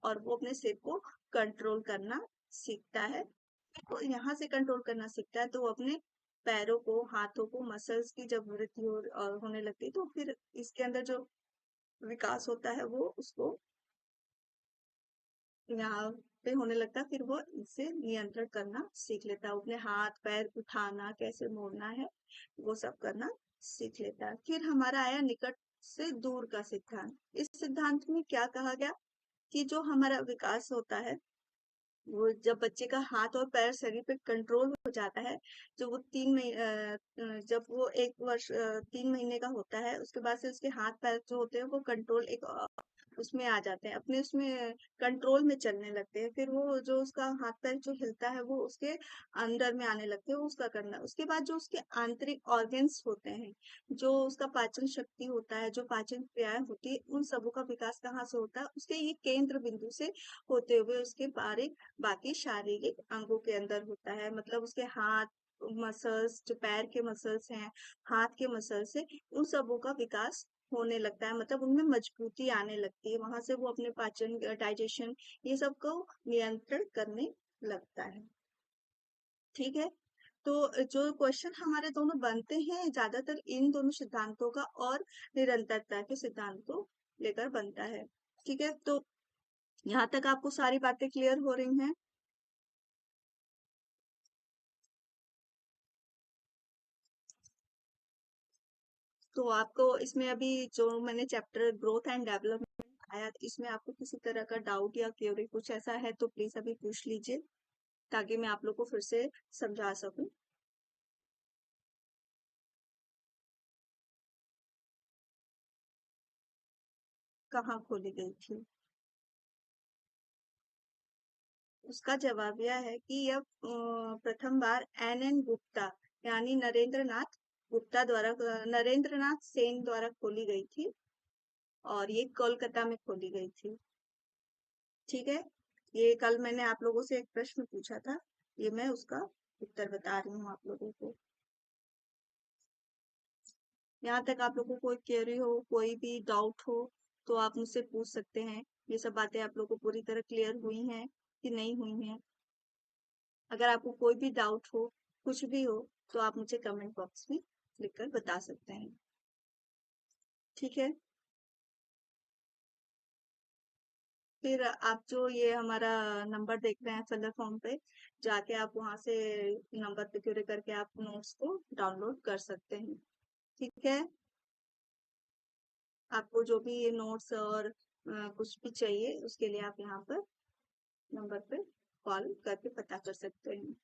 और वो अपने सिर को कंट्रोल करना सीखता है। तो यहाँ से कंट्रोल करना सीखता है तो वो अपने पैरों को, हाथों को, मसल्स की जब वृद्धि होने लगती है तो फिर इसके अंदर जो विकास होता है वो उसको यहाँ पे होने लगता है। फिर वो इसे नियंत्रण करना सीख लेता है, वो अपने हाथ पैर उठाना, कैसे मोड़ना है, वो सब करना सीख लेता है। फिर हमारा आया निकट से दूर का सिद्धांत। इस सिद्धांत में क्या कहा गया कि जो हमारा विकास होता है वो जब बच्चे का हाथ और पैर शरीर पे कंट्रोल हो जाता है, जो वो जब वो 1 वर्ष 3 महीने का होता है, उसके बाद से उसके हाथ पैर जो होते हैं वो कंट्रोल एक उसमें आ जाते हैं, अपने उसमें कंट्रोल में चलने लगते हैं। फिर वो जो उसका हाथ पैर जो हिलता है वो उसके अंदर में आने लगते हैं, वो उसका करना। उसके बाद जो उसके आंतरिक ऑर्गन्स होते हैं, जो उसका पाचन शक्ति होता है, जो पाचन क्रियाएं होती है, उन सबों का विकास कहाँ से होता है, उसके ये केंद्र बिंदु से होते हुए उसके बाकी शारीरिक अंगों के अंदर होता है। मतलब उसके हाथ मसल्स, जो पैर के मसल्स हैं, हाथ के मसल्स है, उन सबों का विकास होने लगता है, मतलब उनमें मजबूती आने लगती है। वहां से वो अपने पाचन, डाइजेशन, ये सब को नियंत्रण करने लगता है। ठीक है। तो जो क्वेश्चन हमारे दोनों बनते हैं ज्यादातर इन दोनों सिद्धांतों का और निरंतरता के सिद्धांत को लेकर बनता है। ठीक है। तो यहाँ तक आपको सारी बातें क्लियर हो रही हैं? तो आपको इसमें अभी जो मैंने चैप्टर ग्रोथ एंड डेवलपमेंट आया, इसमें आपको किसी तरह का डाउट या क्वेरी कुछ ऐसा है तो प्लीज अभी पूछ लीजिए, ताकि मैं आप लोग को फिर से समझा सकूं। कहाँ खोली गई थी? उसका जवाब यह है कि यह प्रथम बार एन गुप्ता, यानी नरेंद्र नाथ गुप्ता द्वारा, नरेंद्र नाथ सेन द्वारा खोली गई थी, और ये कोलकाता में खोली गई थी। ठीक है। ये कल मैंने आप लोगों से एक प्रश्न पूछा था, ये मैं उसका उत्तर बता रही हूँ आप लोगों को। यहाँ तक आप लोगों को कोई क्वेरी हो, कोई भी डाउट हो, तो आप मुझसे पूछ सकते हैं। ये सब बातें आप लोगों को पूरी तरह क्लियर हुई हैं कि नहीं हुई हैं? अगर आपको कोई भी डाउट हो, कुछ भी हो, तो आप मुझे कमेंट बॉक्स में लिखकर बता सकते हैं। ठीक है। फिर आप जो ये हमारा नंबर देख रहे हैं फिलर फॉर्म पे, जाके आप वहां से नंबर पे क्वेरी करके आप नोट्स को डाउनलोड कर सकते हैं। ठीक है। आपको जो भी ये नोट्स और कुछ भी चाहिए उसके लिए आप यहाँ पर नंबर पे कॉल करके पता कर सकते हैं।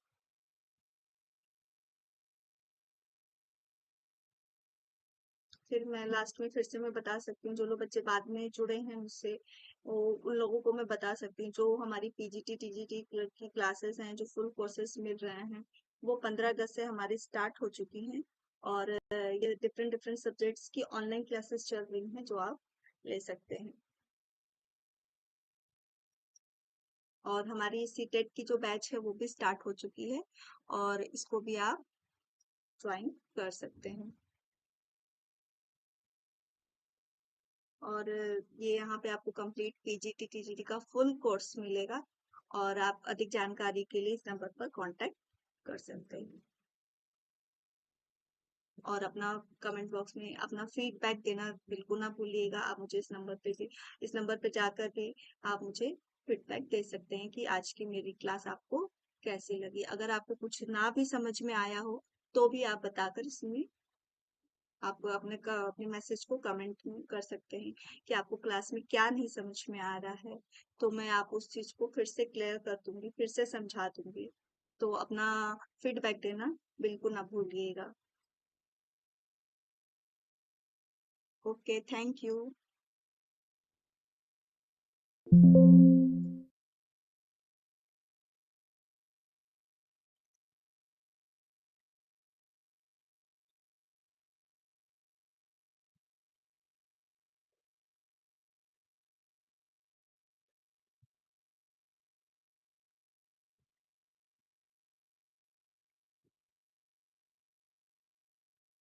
फिर मैं लास्ट में फिर से मैं बता सकती हूँ, जो लोग बच्चे बाद में जुड़े हैं मुझसे, वो उन लोगों को मैं बता सकती हूँ, जो हमारी पीजीटी टीजीटी की क्लासेस हैं, जो फुल कोर्सेज मिल रहे हैं, वो 15 अगस्त से हमारी स्टार्ट हो चुकी हैं। और ये डिफरेंट डिफरेंट सब्जेक्ट्स की ऑनलाइन क्लासेस चल रही हैं जो आप ले सकते हैं। और हमारी सीटेट की जो बैच है वो भी स्टार्ट हो चुकी है, और इसको भी आप ज्वाइन कर सकते हैं। और ये यहाँ पे आपको कंप्लीट पीजीटी टीजीटी का फुल कोर्स मिलेगा। और आप अधिक जानकारी के लिए इस नंबर पर कांटेक्ट कर सकते हैं। और अपना कमेंट बॉक्स में अपना फीडबैक देना बिल्कुल ना भूलिएगा। आप मुझे इस नंबर पे जाकर भी आप मुझे फीडबैक दे सकते हैं कि आज की मेरी क्लास आपको कैसी लगी। अगर आपको कुछ ना भी समझ में आया हो तो भी आप बताकर इसमें आप अपने मैसेज को कमेंट में कर सकते हैं कि आपको क्लास में क्या नहीं समझ में आ रहा है। तो मैं आप उस चीज को फिर से क्लियर कर दूंगी, फिर से समझा दूंगी। तो अपना फीडबैक देना बिल्कुल ना भूलिएगा। Okay, thank you.